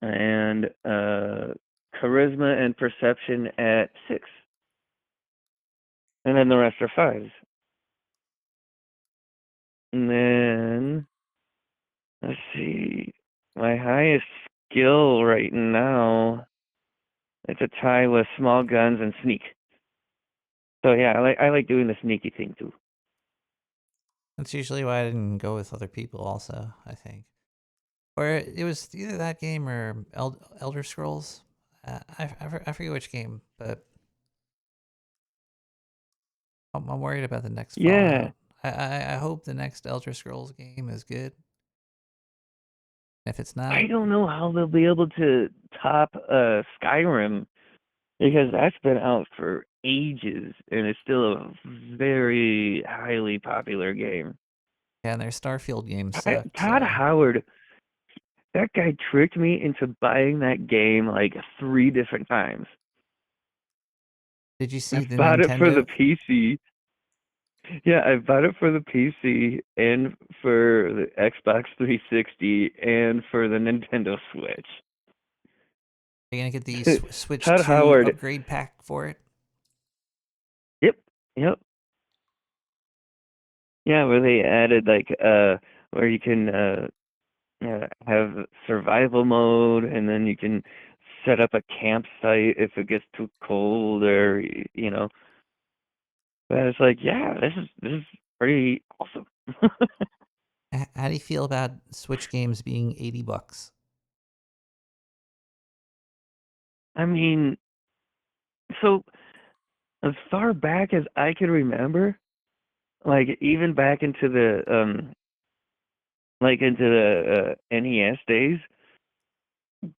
and charisma and perception at 6, and then the rest are 5s. And then let's see, my highest skill right now, it's a tie with small guns and sneak. So yeah, I like doing the sneaky thing too. That's usually why I didn't go with other people. Also, I think, or it was either that game or Elder Scrolls. I forget which game, but I'm worried about the next Yeah, Fallout. I hope the next Elder Scrolls game is good. If it's I not, don't know how they'll be able to top Skyrim, because that's been out for ages and it's still a very highly popular game. yeah, and their Starfield game sucked. Todd So, Howard, that guy tricked me into buying that game like 3 different times. did you I see the bought it for the Nintendo? PC. Yeah, I bought it for the PC and for the Xbox 360 and for the Nintendo Switch. Are you gonna get the Switch Todd 2 Howard. upgrade pack for it? Yep. Yep. Yeah, where they added like where you can have survival mode, and then you can set up a campsite if it gets too cold, or but it's like, yeah, this is pretty awesome. How do you feel about Switch games being $80? I mean, so as far back as I can remember, like even back into the NES days,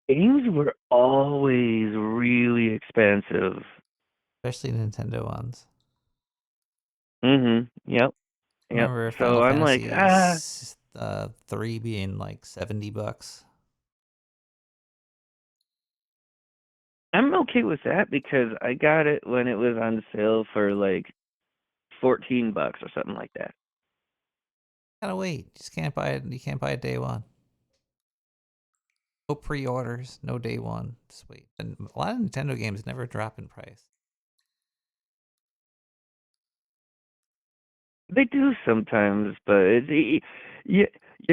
games were always really expensive. Especially Nintendo ones. Mhm. Yep. I Yep. remember Final So I'm like, Fantasy 3 being like $70. I'm okay with that because I got it when it was on sale for like $14 or something like that. Gotta wait. Just can't buy it. You can't buy it day one. No pre-orders. No day one. Just wait. And a lot of Nintendo games never drop in price. They do sometimes, but you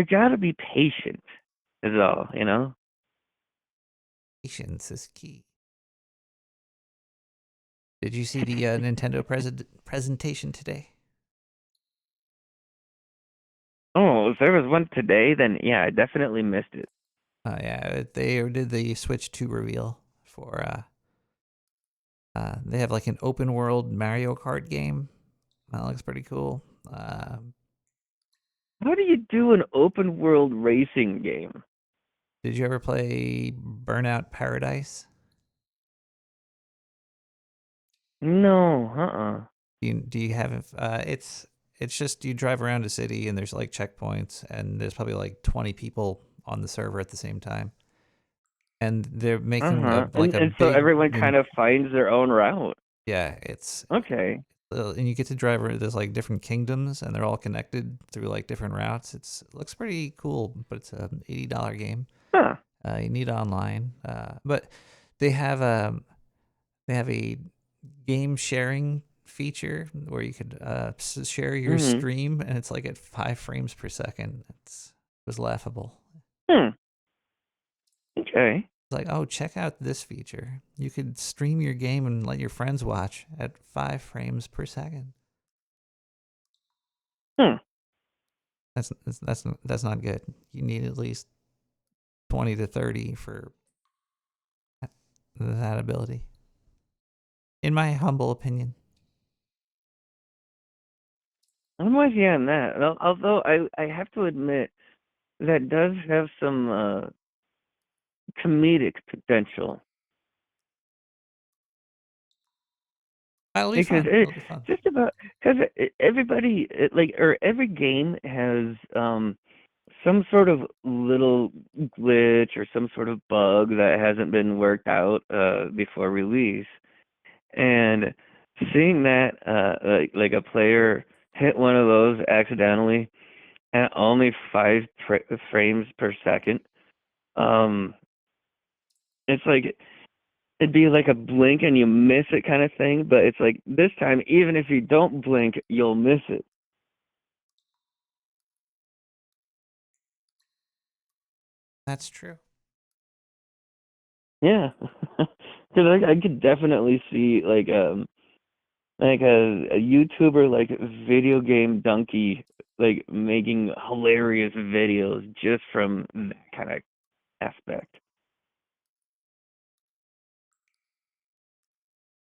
gotta be patient. Is all, you know. Patience is key. Did you see the Nintendo presentation today? Oh, if there was one today, then yeah, I definitely missed it. Yeah, they did the Switch 2 reveal for. They have like an open world Mario Kart game. That looks pretty cool. How do you do an open world racing game? Did you ever play Burnout Paradise? No, Do you have it's just you drive around a city and there's like checkpoints and there's probably like 20 people on the server at the same time. And they're making a like a And so big everyone kind of finds their own route. yeah, it's Okay. and you get to drive there's like different kingdoms and they're all connected through like different routes. It looks pretty cool, but it's an $80 game. Huh. You need online. But they have a game sharing feature where you could share your stream, and it's like at 5 frames per second. It was laughable. Okay. It's like, oh, check out this feature. You could stream your game and let your friends watch at 5 frames per second. That's not good. You need at least 20 to 30 for that ability, in my humble opinion. I'm with you on that. Although I have to admit that does have some comedic potential. It'll be Because fun. It'll be fun. just about because everybody or every game has some sort of little glitch or some sort of bug that hasn't been worked out before release, and seeing that like a player hit one of those accidentally at only 5 frames per second, it's like it'd be like a blink and you miss it kind of thing, but it's like this time, even if you don't blink, you'll miss it. That's true. Yeah, because I could definitely see like a YouTuber like Video Game Donkey like making hilarious videos just from that kind of aspect.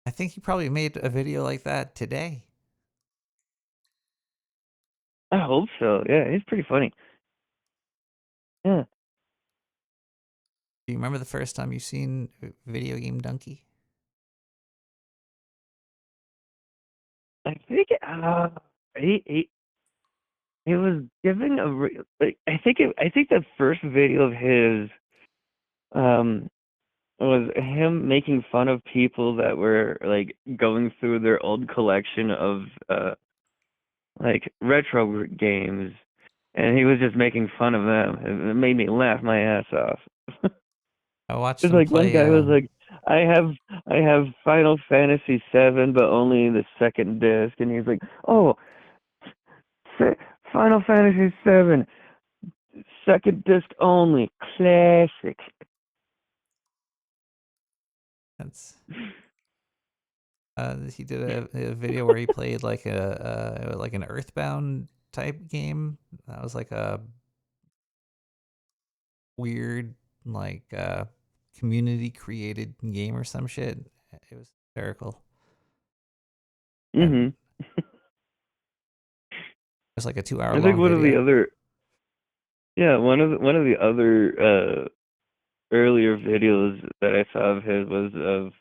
I think he probably made a video like that today. I hope so. Yeah, he's pretty funny. Yeah. Do you remember the first time you seen Video Game Donkey? I think he was giving I think the first video of his was him making fun of people that were like going through their old collection of like retro games, and he was just making fun of them. It made me laugh my ass off. I watched It's him like play. one guy was like, I have Final Fantasy VII, but only the second disc," and he's like, "Oh, Final Fantasy VII, second disc only, classic." That's. He did a video where he played like like an Earthbound type game. That was like a weird like community created game or some shit. It was hysterical. It was like a 2 hour I long think one of the video. other, yeah, one of the other earlier videos that I saw of his was of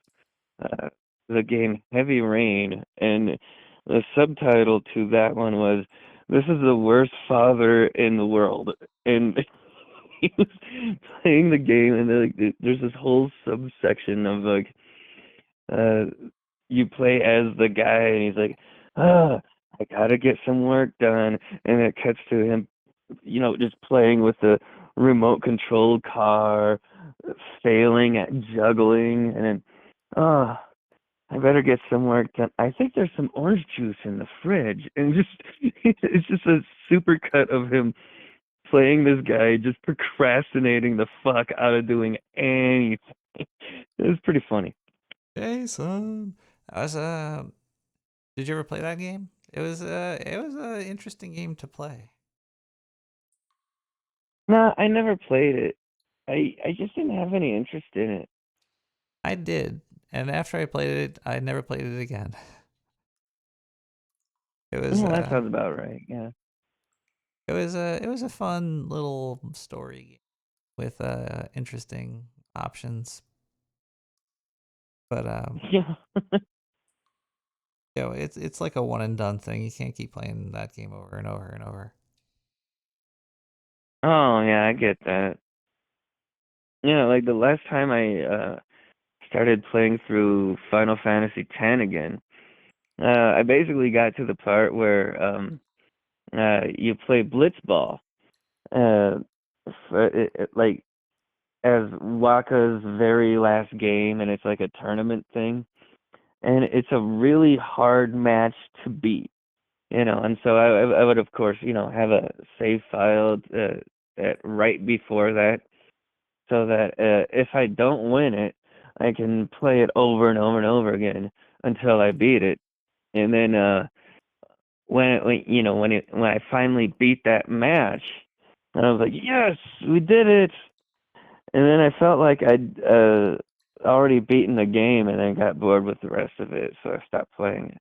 the game Heavy Rain, and the subtitle to that one was, "This is the worst father in the world," and he was playing the game, and like there's this whole subsection of like you play as the guy, and he's like, I gotta get some work done, and it cuts to him, just playing with the remote controlled car, failing at juggling, and then, oh, I better get some work done. I think there's some orange juice in the fridge, and just it's just a super cut of him playing this guy, just procrastinating the fuck out of doing anything. It was pretty funny. Jason. That was Did you ever play that game? It was a interesting game to play. No, I never played it. I just didn't have any interest in it. I did, and after I played it, I never played it again. It was Well, that sounds about right. Yeah. it was a fun little story game with interesting options. But Yeah. it's like a one and done thing. You can't keep playing that game over and over and over. Oh, yeah, I get that. Like the last time I started playing through Final Fantasy X again, I basically got to the part where you play Blitzball, like as Waka's very last game, and it's like a tournament thing, and it's a really hard match to beat, and so I would of course have a save file right before that, so that if I don't win it, I can play it over and over and over again until I beat it. And then when I finally beat that match, and I was like, yes, we did it. And then I felt like I'd already beaten the game, and then got bored with the rest of it, so I stopped playing it.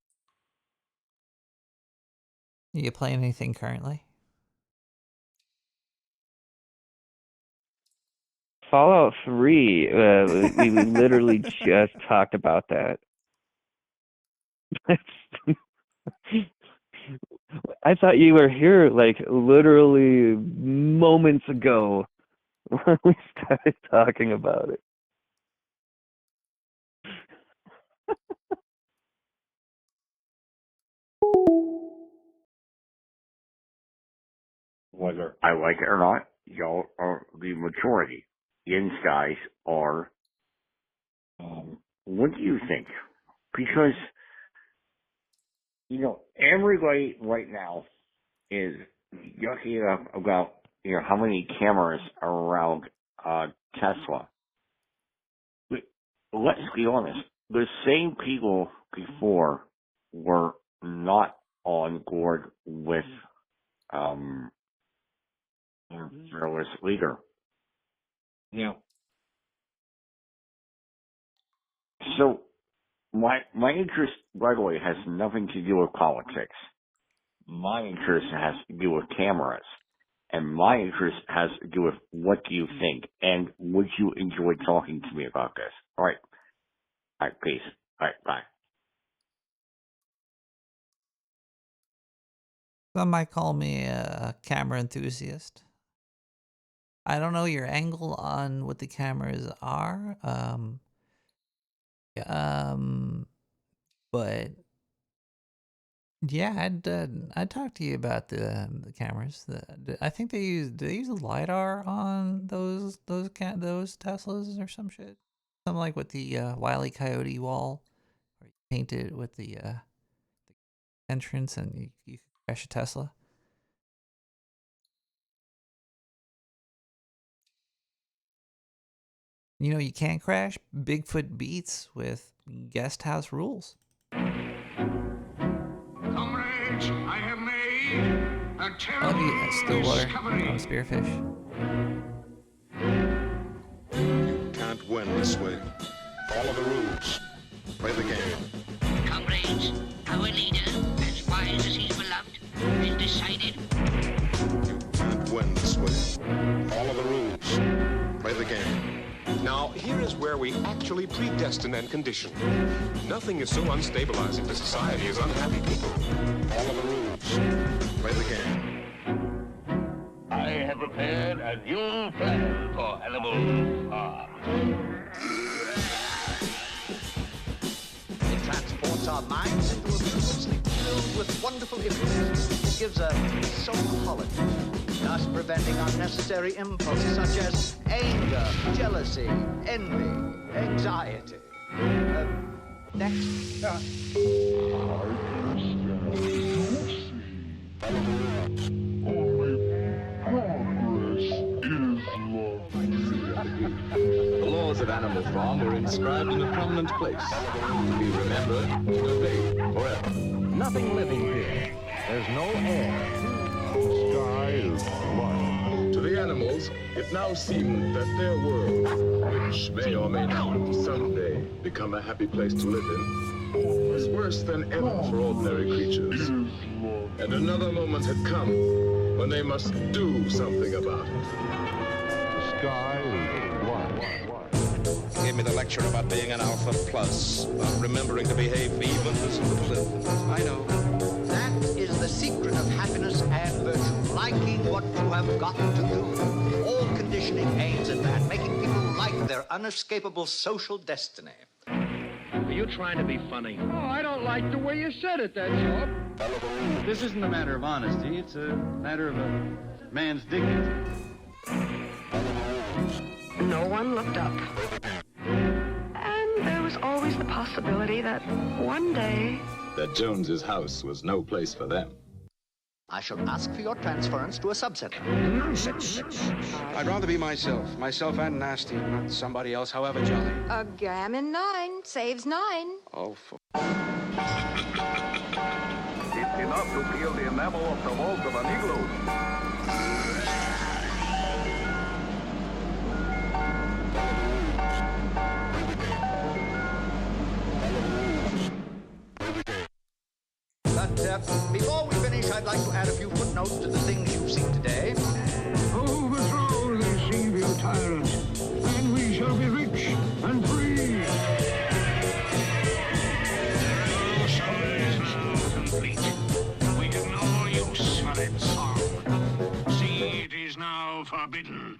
You playing anything currently? Fallout 3, we literally just talked about that. I thought you were here like literally moments ago when we started talking about it. Whether I like it or not, y'all are the majority. Yin's guys are. What do you think? Because everybody right now is yucking up about how many cameras are around Tesla. But let's be honest. The same people before were not on board with our fearless leader. So my interest, by the way, has nothing to do with politics. My interest has to do with cameras. And my interest has to do with what do you think, and would you enjoy talking to me about this? All right. All right, peace. All right, bye. Some might call me a camera enthusiast. I don't know your angle on what the cameras are. But yeah, I'd talk to you about the cameras. I think do they use a lidar on those Teslas or some shit? Something like with the Wile E. Coyote wall, where you paint it with the entrance and you can crash a Tesla. You can't crash Bigfoot Beats with guest house rules. Comrades, I have made a terrible Stillwater discovery. from Spearfish. You can't win this way. Follow the rules. Play the game. Comrades, our leader, as wise as he's beloved, has decided. You can't win this way. Follow the rules. Play the game. Now, here is where we actually predestine and condition. Nothing is so unstabilizing to society as unhappy people. Follow the rules. Play the game. I have prepared a new plan for Animal Farm. It transports our minds into a beautiful sleep-filled with wonderful images. It gives a soul holiday, thus preventing unnecessary impulses such as anger, jealousy, envy, anxiety. Next. The laws of Animal Farm were inscribed in a prominent place, to be remembered and obeyed forever. Nothing living here. There's no air. The sky is black. To the animals, it now seemed that their world, which may or may not someday become a happy place to live in, was worse than ever for ordinary creatures. And another moment had come when they must do something about it. The sky is black. He gave me the lecture about being an Alpha Plus, about remembering to behave even as little. I know. That is the secret of happiness and virtue. Liking what you have got to do. All conditioning aims at that, making people like their unescapable social destiny. Are you trying to be funny? Oh, I don't like the way you said it, that's all. This isn't a matter of honesty. It's a matter of a man's dignity. No one looked up. And there was always the possibility that one day... That Jones's house was no place for them. I shall ask for your transference to a subcenter. Nonsense. I'd rather be myself. Myself and nasty, not somebody else, however jolly. A gammon 9 saves 9. Oh, for... It's enough to peel the enamel off the walls of an igloo. But before we finish, I'd like to add a few footnotes to the things you've seen today. Overthrow this evil tyrant, and we shall be rich and free. The revolution is now complete. We can all use for its song. Seed is now forbidden.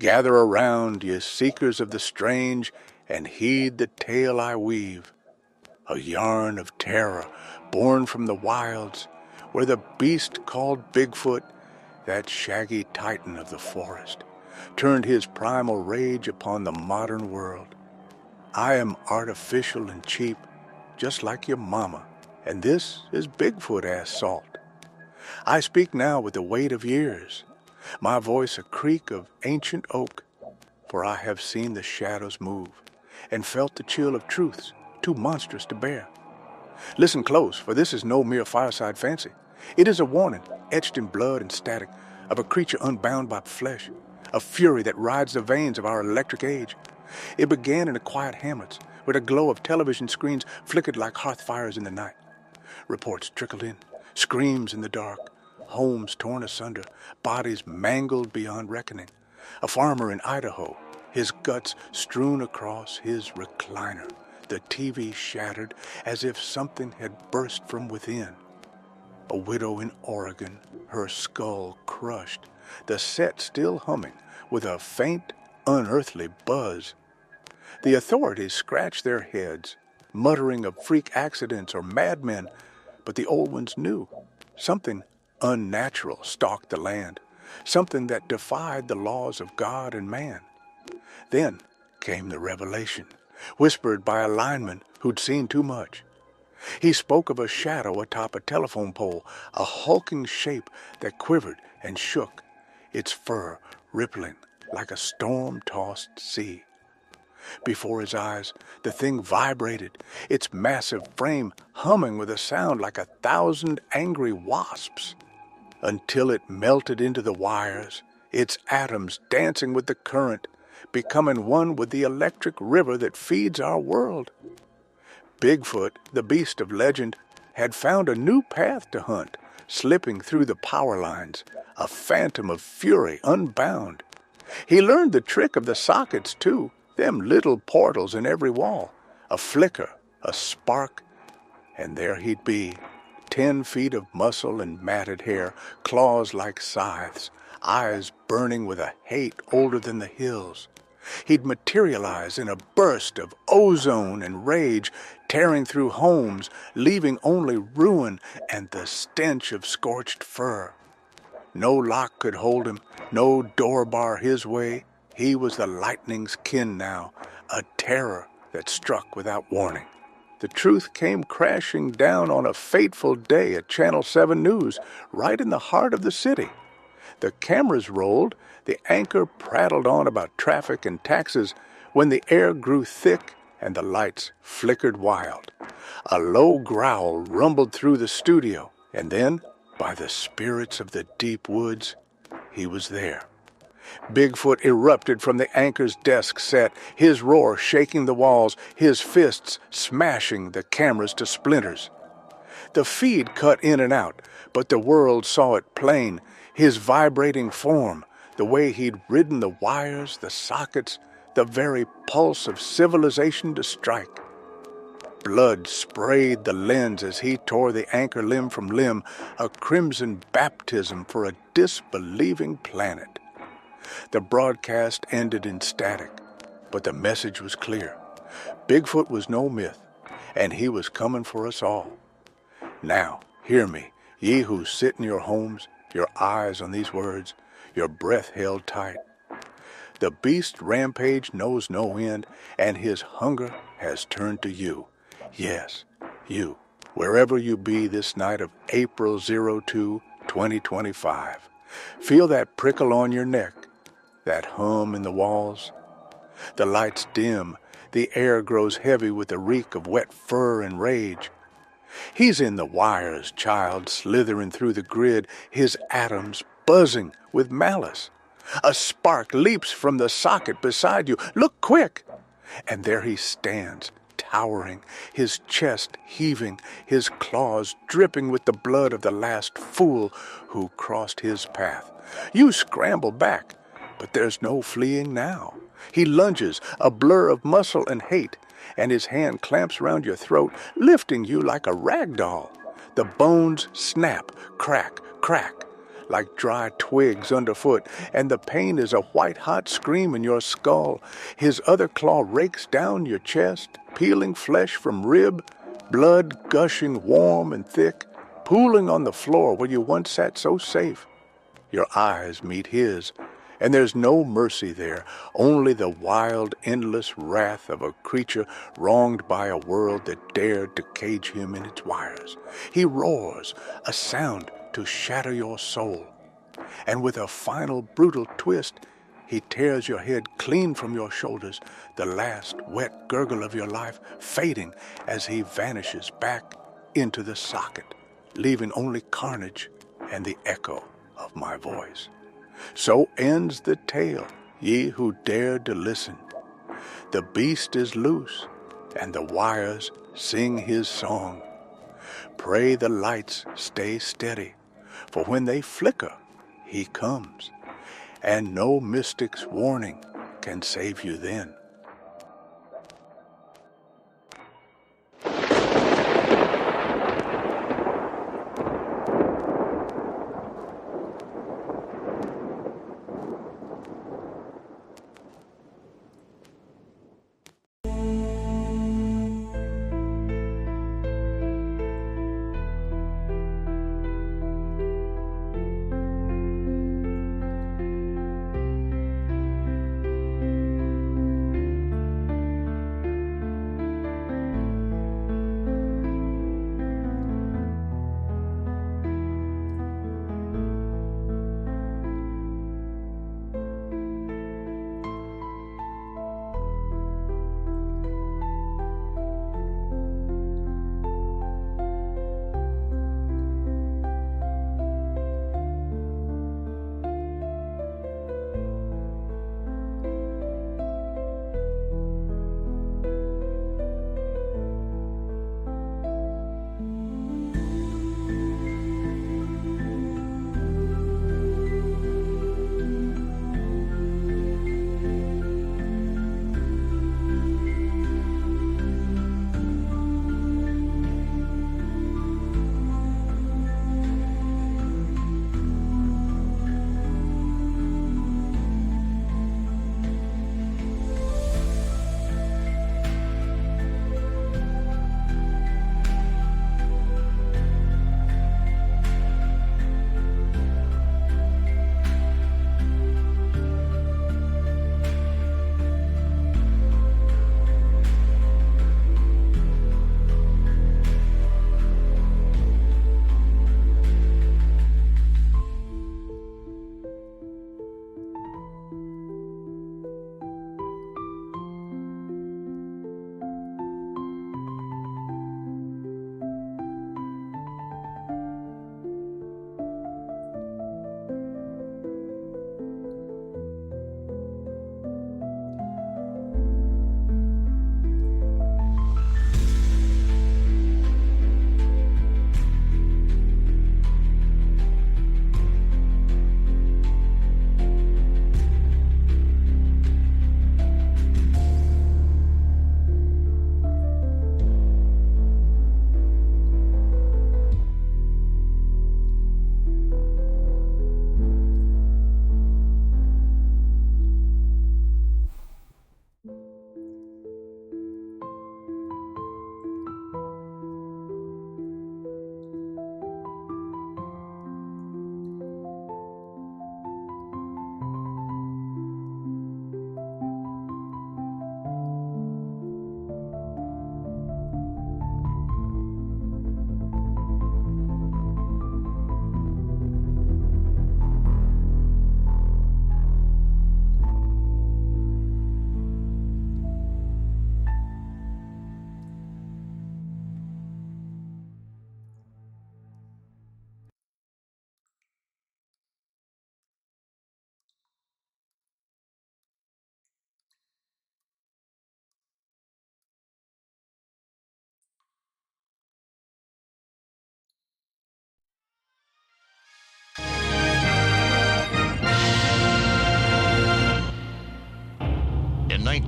Gather around, ye seekers of the strange, and heed the tale I weave. A yarn of terror born from the wilds, where the beast called Bigfoot, that shaggy titan of the forest, turned his primal rage upon the modern world. I am artificial and cheap, just like your mama, and this is Bigfoot-ass salt. I speak now with the weight of years, my voice a creak of ancient oak, for I have seen the shadows move and felt the chill of truths too monstrous to bear. Listen close, for this is no mere fireside fancy. It is a warning, etched in blood and static, of a creature unbound by flesh, a fury that rides the veins of our electric age. It began in the quiet hamlets, where the glow of television screens flickered like hearth fires in the night. Reports trickled in, screams in the dark, homes torn asunder, bodies mangled beyond reckoning. A farmer in Idaho, his guts strewn across his recliner, the TV shattered as if something had burst from within. A widow in Oregon, her skull crushed, the set still humming with a faint, unearthly buzz. The authorities scratched their heads, muttering of freak accidents or madmen, but the old ones knew something unnatural stalked the land, something that defied the laws of God and man. Then came the revelation, whispered by a lineman who'd seen too much. He spoke of a shadow atop a telephone pole, a hulking shape that quivered and shook, its fur rippling like a storm-tossed sea. Before his eyes, the thing vibrated, its massive frame humming with a sound like 1,000 angry wasps, until it melted into the wires, its atoms dancing with the current, becoming one with the electric river that feeds our world. Bigfoot, the beast of legend, had found a new path to hunt, slipping through the power lines, a phantom of fury unbound. He learned the trick of the sockets, too, them little portals in every wall. A flicker, a spark, and there he'd be, 10 feet of muscle and matted hair, claws like scythes, eyes burning with a hate older than the hills. He'd materialize in a burst of ozone and rage, tearing through homes, leaving only ruin and the stench of scorched fur. No lock could hold him, no door bar his way. He was the lightning's kin now, a terror that struck without warning. The truth came crashing down on a fateful day at Channel 7 News, right in the heart of the city. The cameras rolled, the anchor prattled on about traffic and taxes, when the air grew thick and the lights flickered wild. A low growl rumbled through the studio, and then, by the spirits of the deep woods, he was there. Bigfoot erupted from the anchor's desk set, his roar shaking the walls, his fists smashing the cameras to splinters. The feed cut in and out, but the world saw it plain, his vibrating form, the way he'd ridden the wires, the sockets, the very pulse of civilization to strike. Blood sprayed the lens as he tore the anchor limb from limb, a crimson baptism for a disbelieving planet. The broadcast ended in static, but the message was clear. Bigfoot was no myth, and he was coming for us all. Now, hear me, ye who sit in your homes, your eyes on these words, your breath held tight. The beast rampage knows no end, and his hunger has turned to you. Yes, you, wherever you be this night of April 02, 2025. Feel that prickle on your neck, that hum in the walls. The lights dim, the air grows heavy with the reek of wet fur and rage. He's in the wires, child, slithering through the grid, his atoms buzzing with malice. A spark leaps from the socket beside you. Look quick! And there he stands, towering, his chest heaving, his claws dripping with the blood of the last fool who crossed his path. You scramble back, but there's no fleeing now. He lunges, a blur of muscle and hate, and his hand clamps round your throat, lifting you like a rag doll. The bones snap, crack, crack, like dry twigs underfoot, and the pain is a white-hot scream in your skull. His other claw rakes down your chest, peeling flesh from rib, blood gushing warm and thick, pooling on the floor where you once sat so safe. Your eyes meet his, and there's no mercy there, only the wild, endless wrath of a creature wronged by a world that dared to cage him in its wires. He roars, a sound to shatter your soul. And with a final brutal twist, he tears your head clean from your shoulders, the last wet gurgle of your life fading as he vanishes back into the socket, leaving only carnage and the echo of my voice. So ends the tale, ye who dared to listen. The beast is loose, and the wires sing his song. Pray the lights stay steady, for when they flicker, he comes, and no mystic's warning can save you then.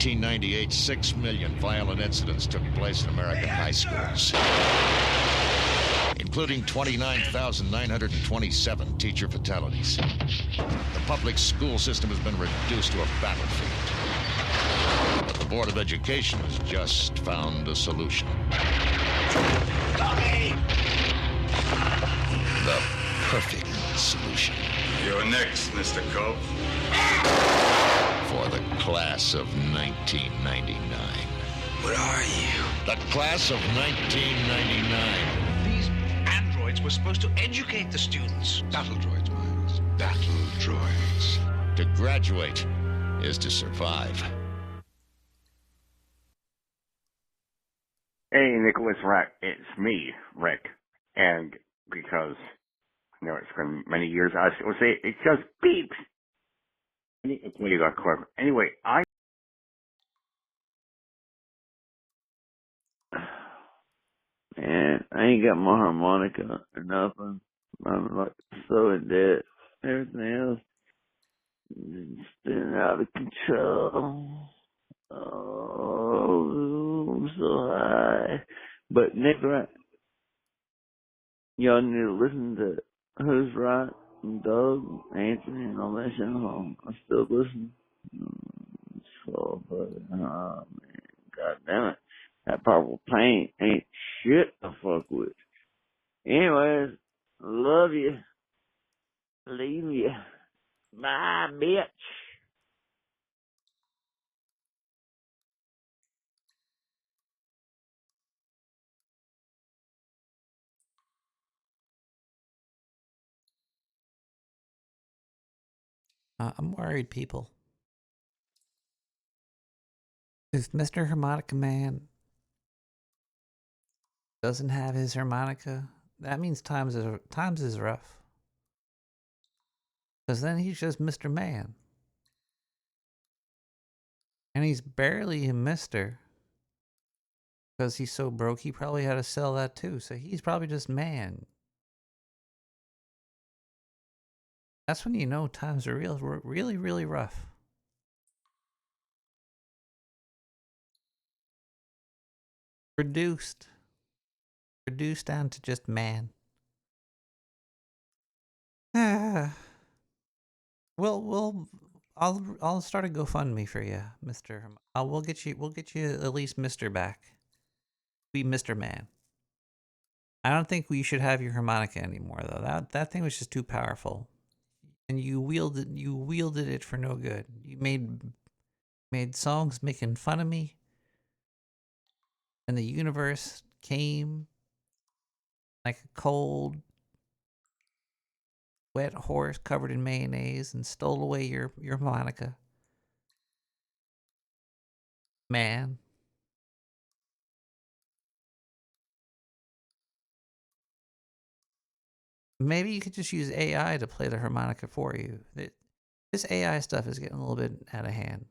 1998, 6 million violent incidents took place in American high schools, including 29,927 teacher fatalities. The public school system has been reduced to a battlefield. But the Board of Education has just found a solution. The perfect solution. You're next, Mr. Cope. For the class of 1999. What are you? The class of 1999. These androids were supposed to educate the students. Battle droids, Miles. Battle droids. To graduate is to survive. Hey, Nicholas Rick, it's me, Rick. And because I know it's been many years, I will say it just beeps. I need to play that clip. Anyway, Man, I ain't got my harmonica or nothing. I'm like so in debt. Everything else is spinning out of control. Oh, I'm so high. But Nick, right? Y'all need to listen to Who's Right and Doug, Anthony, and all that shit. I still listen. So, but, oh man, god damn it. That purple paint ain't shit to fuck with. Anyways, love you. Leave you. Bye, bitch. I'm worried, people. If Mr. Harmonica Man doesn't have his harmonica, that means times is rough. Because then he's just Mr. Man. And he's barely a mister. Because he's so broke, he probably had to sell that too. So he's probably just man. That's when you know times are really, really rough. Reduced down to just man. I'll start a GoFundMe for you, Mr. We'll get you at least Mr. back. Be Mr. Man. I don't think we should have your harmonica anymore though. That thing was just too powerful. And you wielded it for no good. You made songs making fun of me. And the universe came like a cold, wet horse covered in mayonnaise and stole away your harmonica. Man. Maybe you could just use AI to play the harmonica for you. This AI stuff is getting a little bit out of hand.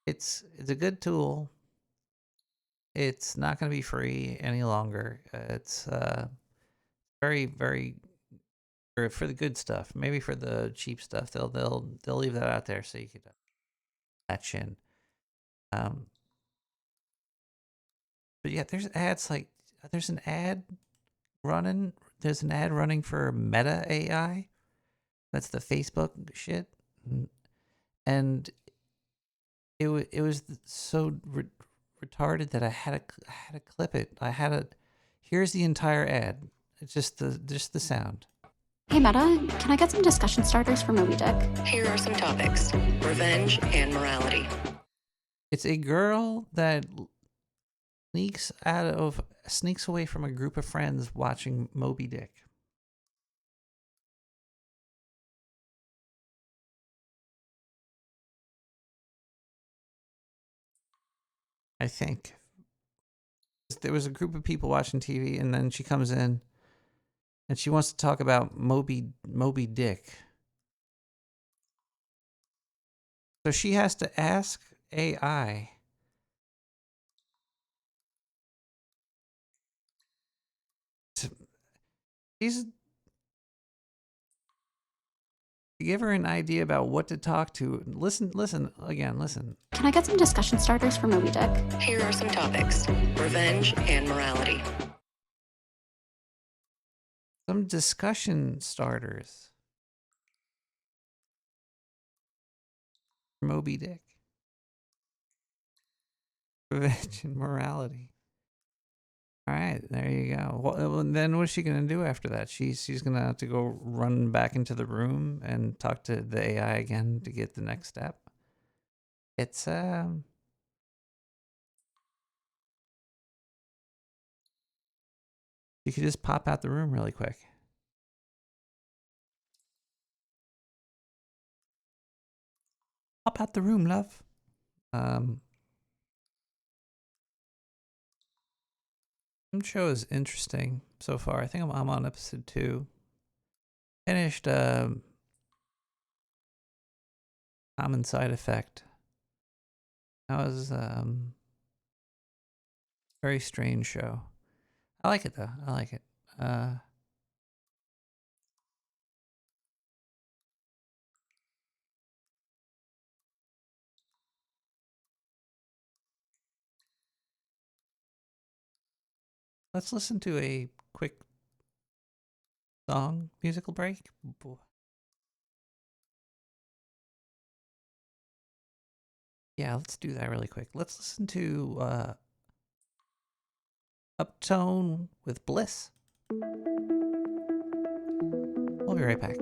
It's a good tool. It's not going to be free any longer. It's very, very for the good stuff. Maybe for the cheap stuff, they'll leave that out there so you could patch in. But yeah, there's ads like there's an ad running. There's an ad running for Meta AI. That's the Facebook shit, and it was so retarded that I had to clip it. Here's the entire ad. It's just the sound. Hey Meta, can I get some discussion starters for Moby Dick? Here are some topics: revenge and morality. It's a girl that sneaks away from a group of friends watching Moby Dick. I think there was a group of people watching TV, and then she comes in, and she wants to talk about Moby Dick. So she has to ask AI To give her an idea about what to talk to. Listen again, listen. Can I get some discussion starters for Moby Dick? Here are some topics: revenge and morality. Some discussion starters. Moby Dick. Revenge and morality. All right, there you go. Well, then what's she gonna do after that? She's gonna have to go run back into the room and talk to the AI again to get the next step. It's you could just pop out the room really quick. Pop out the room, love. The show is interesting so far. I think I'm on episode 2. Finished Common Side Effect. That was very strange show. I like it though. I like it. Let's listen to a quick song, musical break. Yeah, let's do that really quick. Let's listen to Uptone with Bliss. We'll be right back.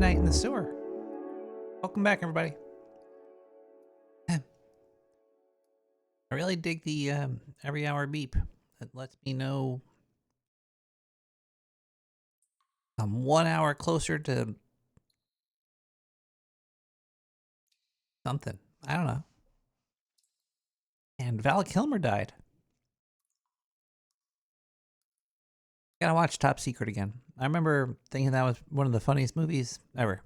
Midnight in the Sewer. Welcome back, everybody. I really dig the every hour beep. It lets me know I'm 1 hour closer to something. I don't know. And Val Kilmer died. Gotta watch Top Secret again. I remember thinking that was one of the funniest movies ever.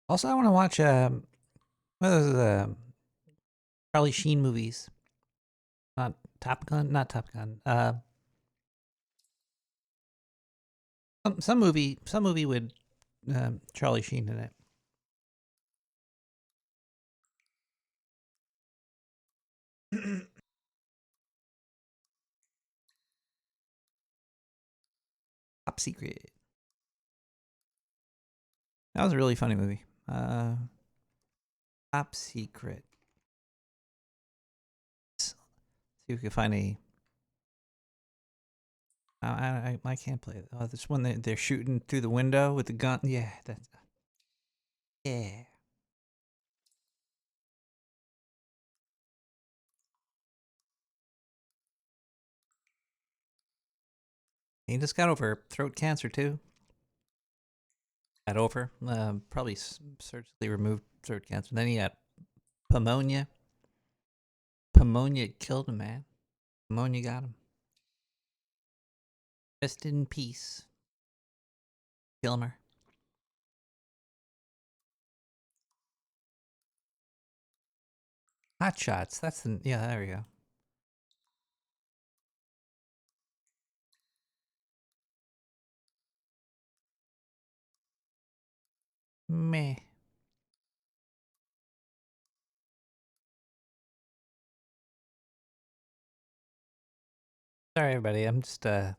Also, I want to watch what are those Charlie Sheen movies. Not Top Gun. Some movie with Charlie Sheen in it. Top Secret. That was a really funny movie. Top Secret. Let's see if we can find a. I can't play it. Oh, this one they're shooting through the window with the gun. Yeah, that's. Yeah. He just got over throat cancer too. Got over, probably surgically removed throat cancer. Then he had pneumonia. Pneumonia killed him, man. Pneumonia got him. Rest in peace, Kilmer. Hot Shots. That's the there we go. Meh. Sorry, everybody. I'm just have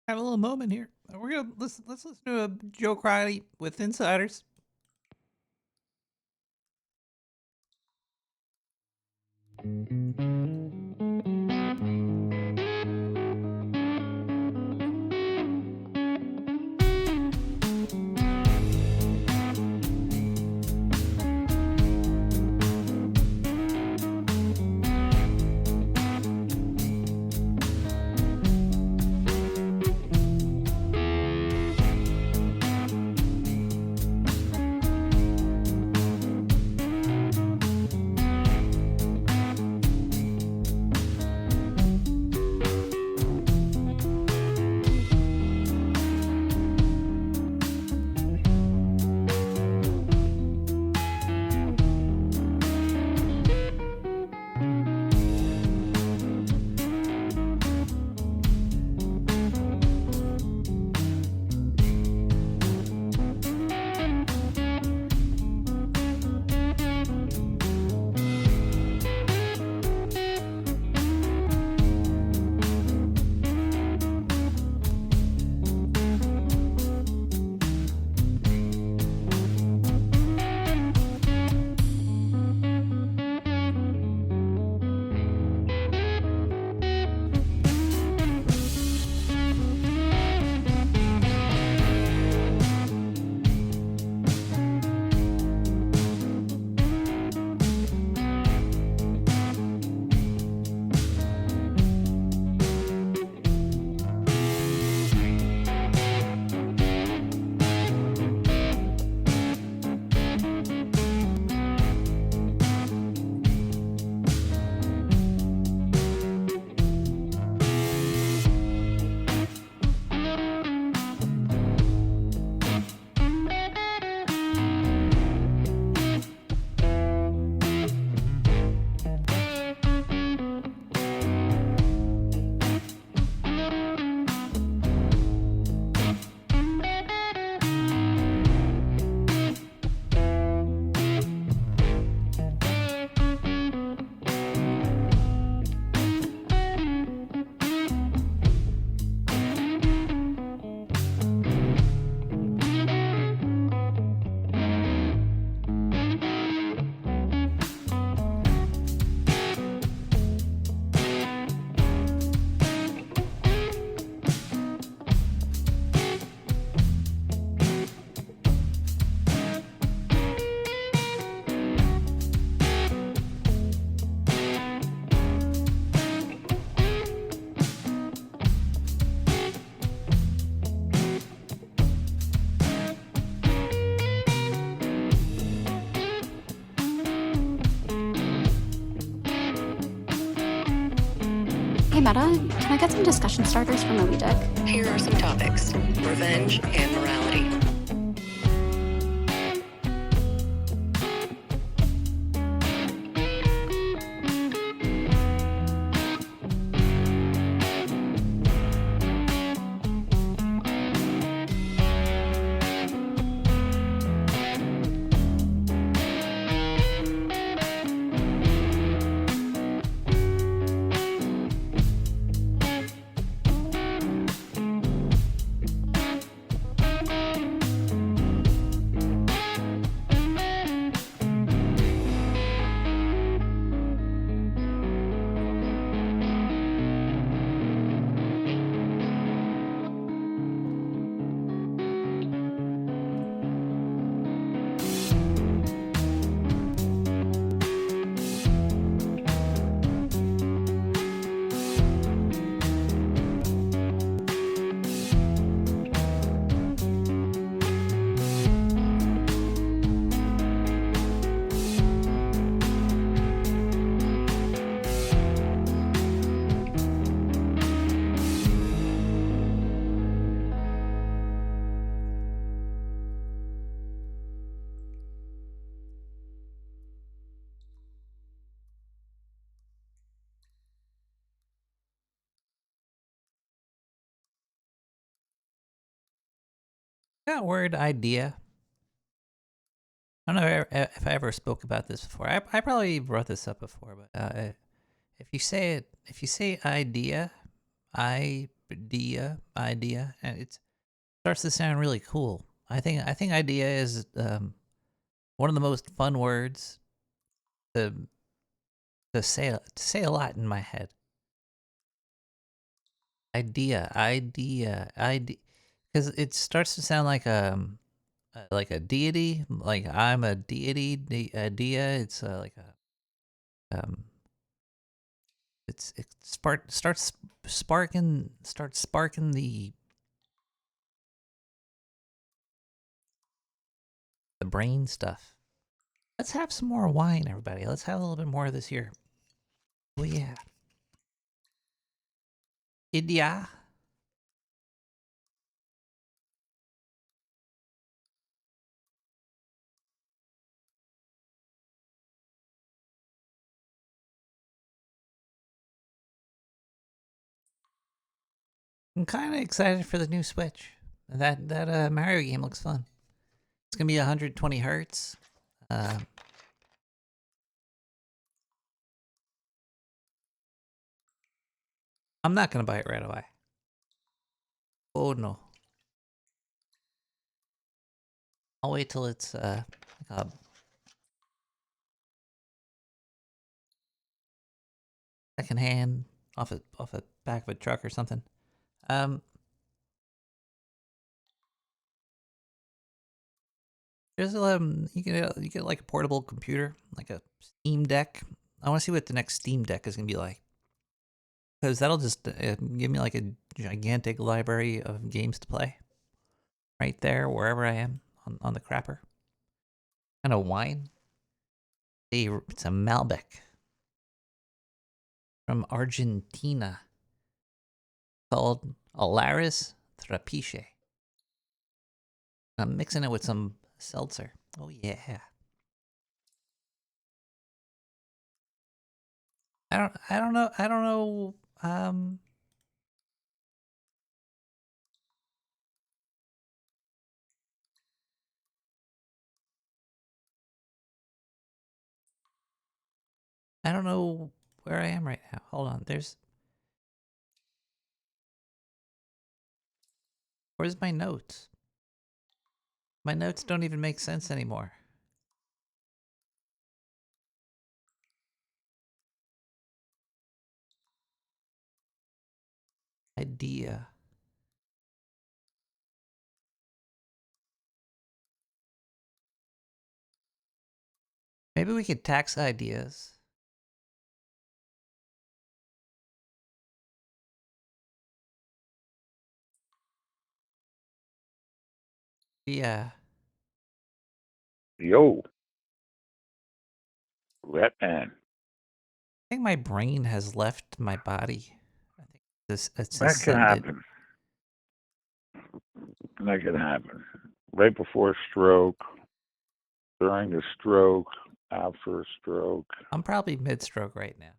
a little moment here. We're gonna let's listen to a Joe Crowley with Insiders. Meta, can I get some discussion starters for Moby Dick? Here are some topics: revenge and morality. That word idea. I don't know if I ever spoke about this before. I probably brought this up before, but if you say idea, idea, and it starts to sound really cool. I think idea is one of the most fun words to say a lot in my head. Idea, because it starts to sound like a deity, like I'm a deity, idea. It's like a it starts sparking the brain stuff. Let's have some more wine, everybody. Let's have a little bit more of this here. Oh yeah. Idea. I'm kind of excited for the new Switch. That Mario game looks fun. It's gonna be 120 hertz. I'm not gonna buy it right away. Oh no. I'll wait till it's second hand off a back of a truck or something. There's you get like a portable computer, like a Steam Deck. I want to see what the next Steam Deck is gonna be like, because that'll just give me like a gigantic library of games to play. Right there, wherever I am on the crapper. And a wine. It's a Malbec from Argentina called Alaris Trapiche. I'm mixing it with some seltzer. Oh yeah. I don't know. I don't know where I am right now. Hold on. Where's my notes? My notes don't even make sense anymore. Idea. Maybe we could tax ideas. Yeah. Yo. Rat man. I think my brain has left my body. It's That can ascended. happen. That can happen. Right before stroke, during a stroke, after a stroke. I'm probably mid-stroke right now.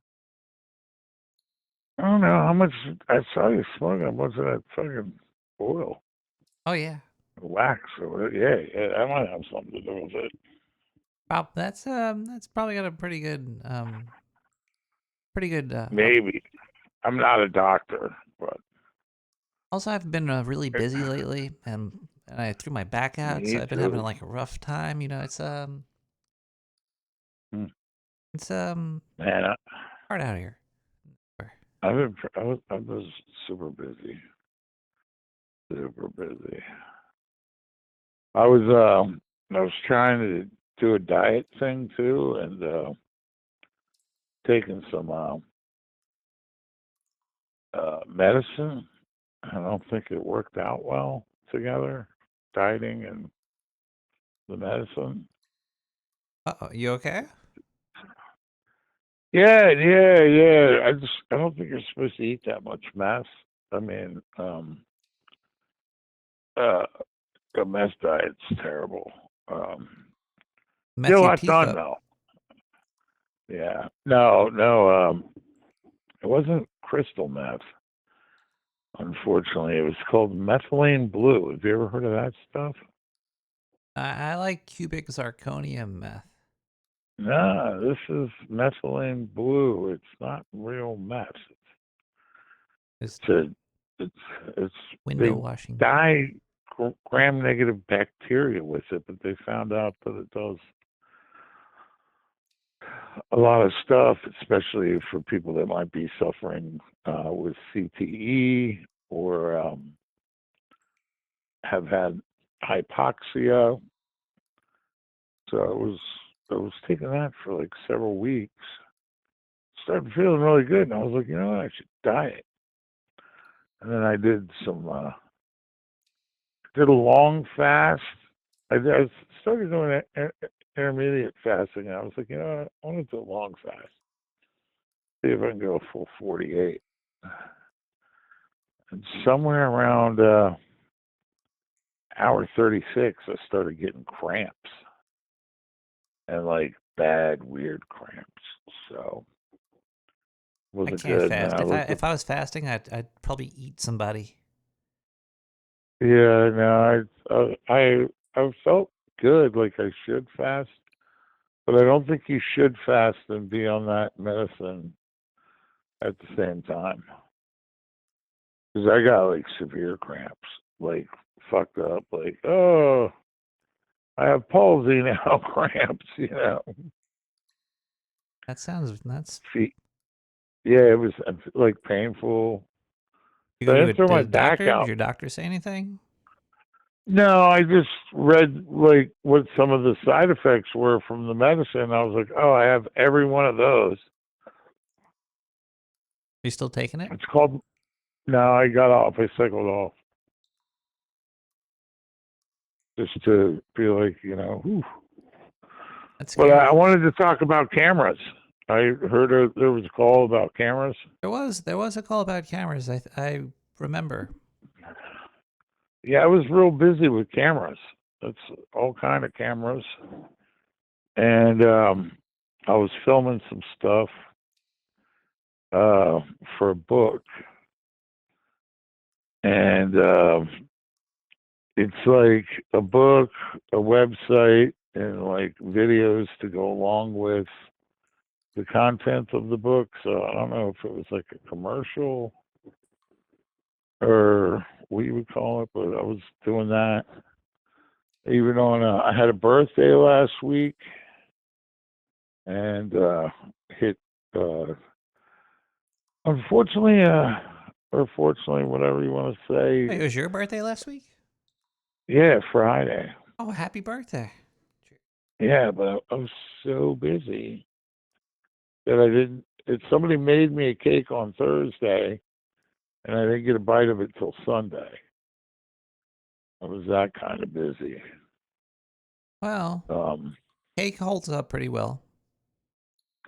I don't know how much I saw you smoking. How much of that fucking oil, Oh yeah. wax, or whatever. Yeah, that might have something to do with it. That's probably got a pretty good Maybe. I'm not a doctor, but Also, I've been really busy lately, and I threw my back out, so me I've been having too. like a rough time. You know, it's Man, hard out here. I was super busy. Super busy. I was trying to do a diet thing too, and taking some medicine. I don't think it worked out well together, dieting and the medicine. Uh-oh, you okay? Yeah. I don't think you're supposed to eat that much mess. I mean, the mess diet's terrible. Get a Messy lot done pizza. though. Yeah. No. It wasn't crystal meth. Unfortunately, it was called methylene blue. Have you ever heard of that stuff? I like cubic zirconium meth. No, this is methylene blue. It's not real meth. It's window they washing. dye gram-negative bacteria with it, but they found out that it does a lot of stuff, especially for people that might be suffering with CTE or have had hypoxia. So I was taking that for like several weeks. Started feeling really good, and I was like, you know what, I should diet. And then I did did a long fast. I started doing intermediate fasting, and I was like, you know what, I want to do a long fast. See if I can go a full 48. And somewhere around hour 36, I started getting cramps. And like bad, weird cramps. So wasn't I can't good. fast. And If I was fasting, I'd probably eat somebody. Yeah, no, I felt good, like I should fast, but I don't think you should fast and be on that medicine at the same time. Because I got like severe cramps, like fucked up, like, oh, I have palsy now, cramps, you know. That sounds nuts. Yeah, it was like painful. You So go I to didn't throw my a back doctor? Did out. your doctor say anything? No, I just read like what some of the side effects were from the medicine. I was like, oh, I have every one of those. Are you still taking it? It's called. No, I got off. I cycled off just to be like, you know. Whew. That's But scary. I wanted to talk about cameras. I heard there was a call about cameras. There was a call about cameras. I remember. Yeah, I was real busy with cameras. It's all kind of cameras, and I was filming some stuff for a book, and it's like a book, a website, and like videos to go along with the content of the book. So I don't know if it was like a commercial or what you would call it, but I was doing that. Even on, I had a birthday last week, and hit, unfortunately, or fortunately, whatever you want to say. Wait, it was your birthday last week? Yeah, Friday. Oh, happy birthday. Yeah, but I was so busy that I didn't. Somebody made me a cake on Thursday, and I didn't get a bite of it till Sunday. I was that kind of busy. Well, cake holds up pretty well.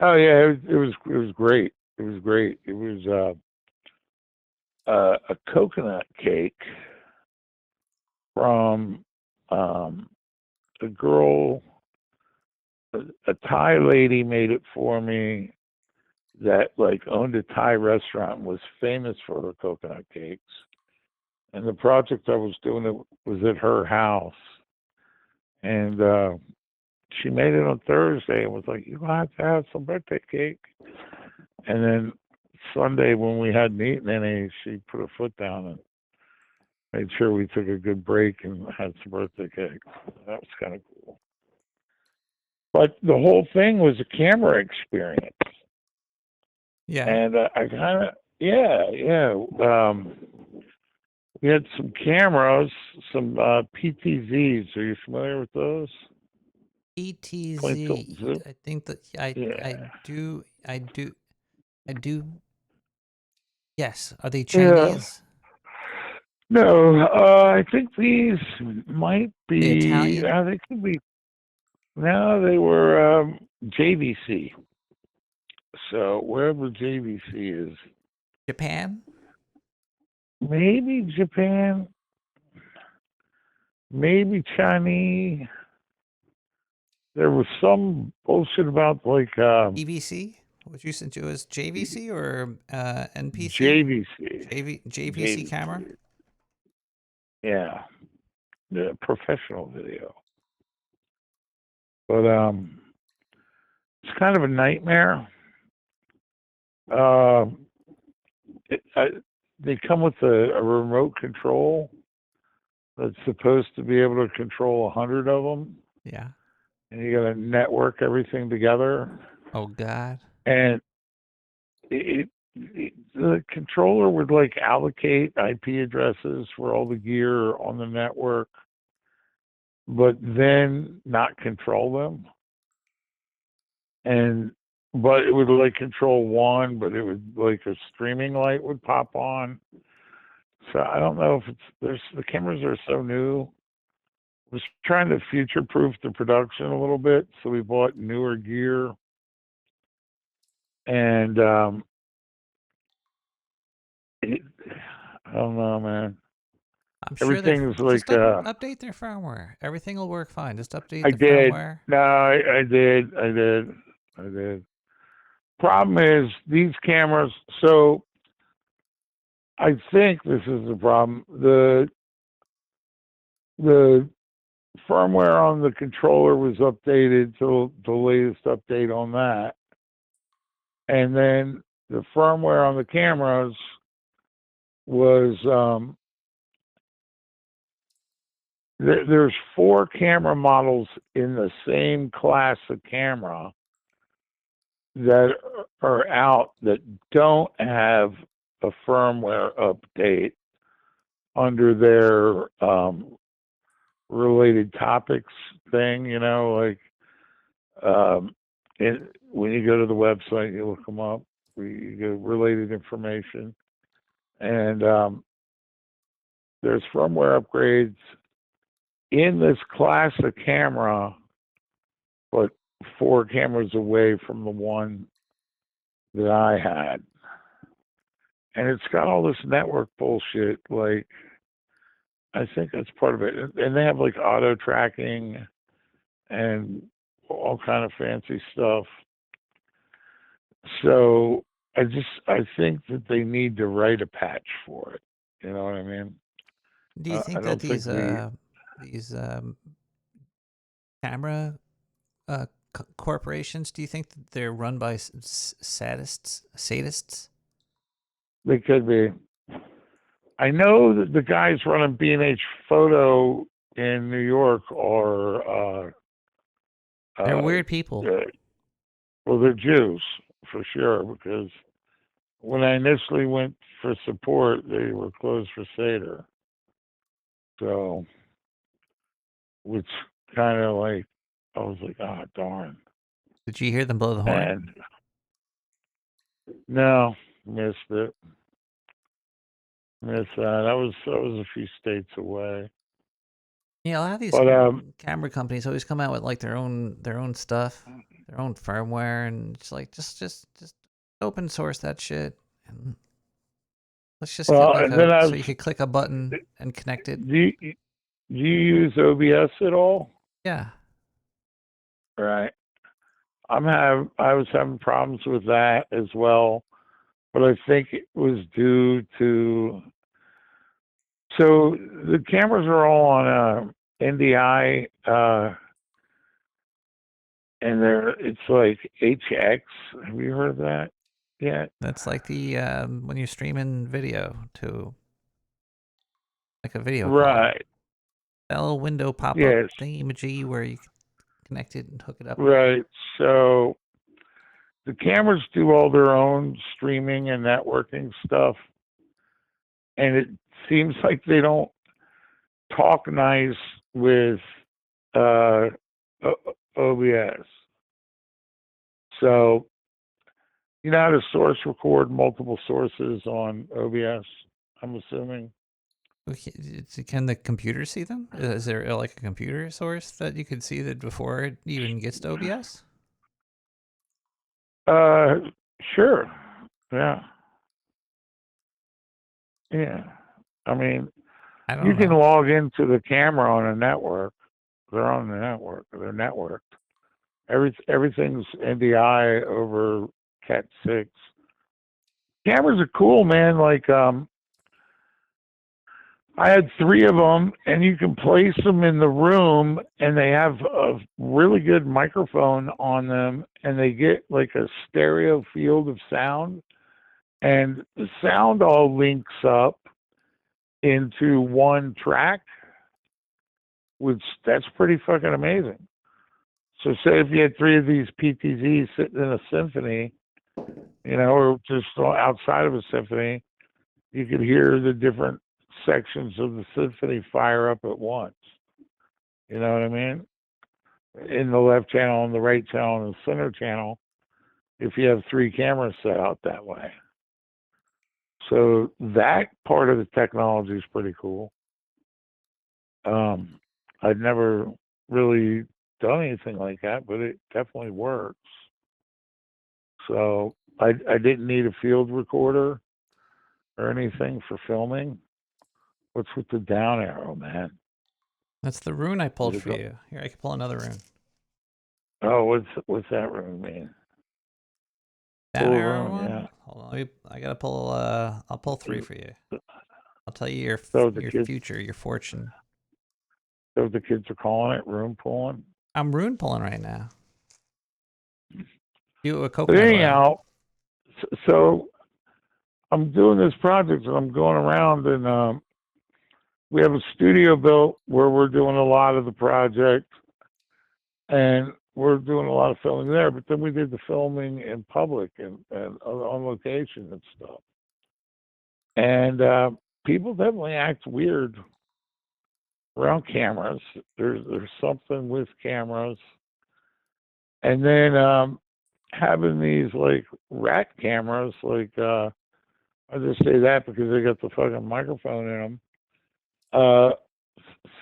Oh yeah, it was great. It was great. It was a coconut cake from a girl, a Thai lady made it for me that like owned a Thai restaurant and was famous for her coconut cakes. And the project I was doing it was at her house. And she made it on Thursday and was like, "You have to have some birthday cake." And then Sunday when we hadn't eaten any, she put her foot down and made sure we took a good break and had some birthday cake. That was kind of cool. But the whole thing was a camera experience. Yeah. And I kind of, yeah. We had some cameras, some PTZs. Are you familiar with those? ETZ. I think that I do. Yes. Are they Chinese? No, I think these might be Italian? they could be. No, they were JVC. So wherever JVC is, Japan? maybe Japan, maybe Chinese. There was some bullshit about like EVC? What you sent you was JVC or NPC? JVC. JVC camera? Yeah, the professional video. But it's kind of a nightmare. They come with a remote control that's supposed to be able to control 100 of them. Yeah. And you got to network everything together. Oh God. And the controller would like allocate IP addresses for all the gear on the network, but then not control them. But it would like control one, but it would like a streaming light would pop on. So I don't know if the cameras are so new. Was trying to future-proof the production a little bit, so we bought newer gear. And I don't know, man. I'm sure everything is like just update their firmware. Everything will work fine. Just update the firmware. No, I did. Problem is these cameras. So I think this is the problem. The firmware on the controller was updated to the latest update on that. And then the firmware on the cameras was there's 4 camera models in the same class of camera that are out that don't have a firmware update under their related topics thing, like when you go to the website, you look them up, you get related information, and there's firmware upgrades in this class of camera, but 4 cameras away from the one that I had. And it's got all this network bullshit, like, I think that's part of it. And they have like auto tracking and all kind of fancy stuff. So I think that they need to write a patch for it. You know what I mean? Do you think that these camera corporations, do you think that they're run by sadists? They could be. I know that the guys running B&H Photo in New York are they're weird people. Well, they're Jews for sure, because when I initially went for support, they were closed for Seder. So, which kind of like, I was like, ah, darn. Did you hear them blow the horn? And no, missed it. Missed that. I was a few states away. Yeah, a lot of these camera companies always come out with like their own stuff, their own firmware, and it's like just open source that shit. And Let's just Well, get like and then so you could click a button and connect it. Do you use OBS at all? Yeah. Right. I was having problems with that as well, but I think it was due to, so the cameras are all on NDI, and it's like HX. Have you heard of that yet? That's like the when you're streaming video to like a video call. Right. That little window pop up Yes. thingy-majiggy where you connect it and hook it up. Right. So the cameras do all their own streaming and networking stuff, and it seems like they don't talk nice with OBS. So you know how to source record multiple sources on OBS, I'm assuming? Can the computer see them? Is there like a computer source that you could see that before it even gets to OBS? Sure. Yeah. Yeah. I mean, I don't you can know. log into the camera on a network. They're on the network. They're networked. Everything's NDI over Cat 6. Cameras are cool, man. Like, I had 3 of them, and you can place them in the room, and they have a really good microphone on them, and they get like a stereo field of sound, and the sound all links up into one track, which that's pretty fucking amazing. So say if you had 3 of these PTZs sitting in a symphony, you know, or just outside of a symphony, you could hear the different sections of the symphony fire up at once. You know what I mean? In the left channel, and the right channel, and the center channel, if you have 3 cameras set out that way. So that part of the technology is pretty cool. I'd never really done anything like that, but it definitely works. So I didn't need a field recorder or anything for filming. What's with the down arrow, man? That's the rune I pulled for you. Here, I can pull another rune. Oh, what's that rune mean? Down Pull arrow rune, one? yeah. Hold on, I gotta pull. I'll pull 3 for you. I'll tell you your future, your fortune. So the kids are calling it rune pulling. I'm rune pulling right now. You a But coconut oil. anyhow, so I'm doing this project, and I'm going around, and we have a studio built where we're doing a lot of the project, and we're doing a lot of filming there. But then we did the filming in public and on location and stuff. And people definitely act weird around cameras. There's something with cameras, and then having these like rat cameras, like I just say that because they got the fucking microphone in them.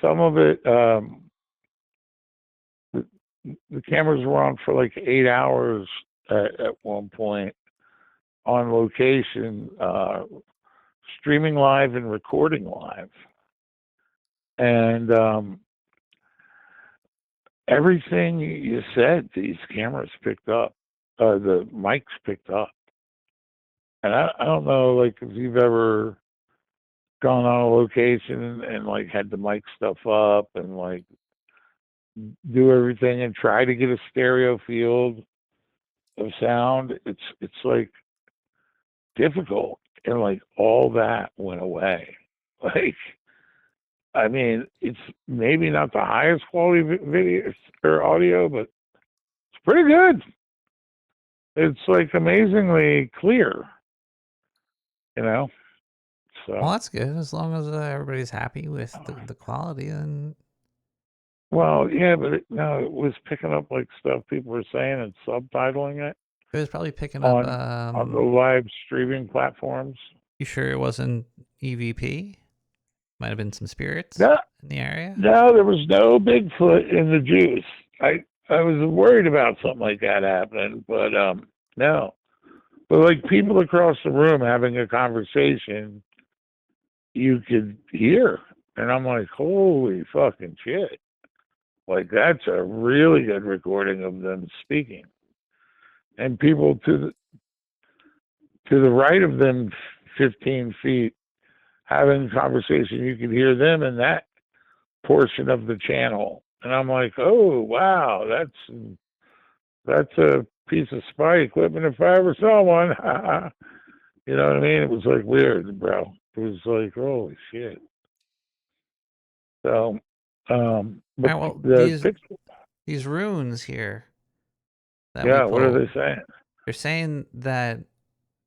Some of it, the cameras were on for like 8 hours at one point on location, streaming live and recording live. And everything you said, these cameras picked up, the mics picked up. And I don't know, like, if you've ever gone on a location and like had the mic stuff up and like do everything and try to get a stereo field of sound. It's like difficult, and like all that went away. Like, I mean, it's maybe not the highest quality video or audio, but it's pretty good. It's like amazingly clear, you know. So Well, that's good. As long as everybody's happy with the quality, then. Well, yeah, but it was picking up like stuff people were saying and subtitling it. It was probably picking up on the live streaming platforms. You sure it wasn't EVP? Might have been some spirits No, in the area. No, there was no Bigfoot in the juice. I was worried about something like that happening, but no. But like people across the room having a conversation you could hear. And I'm like, holy fucking shit. Like, that's a really good recording of them speaking. And people to the right of them, 15 feet, having conversation, you could hear them in that portion of the channel. And I'm like, oh, wow, that's a piece of spy equipment if I ever saw one. You know what I mean? It was like weird, bro. It was like, holy shit. So, but Well, the these runes here that yeah, we what are pulled, they saying? they're saying that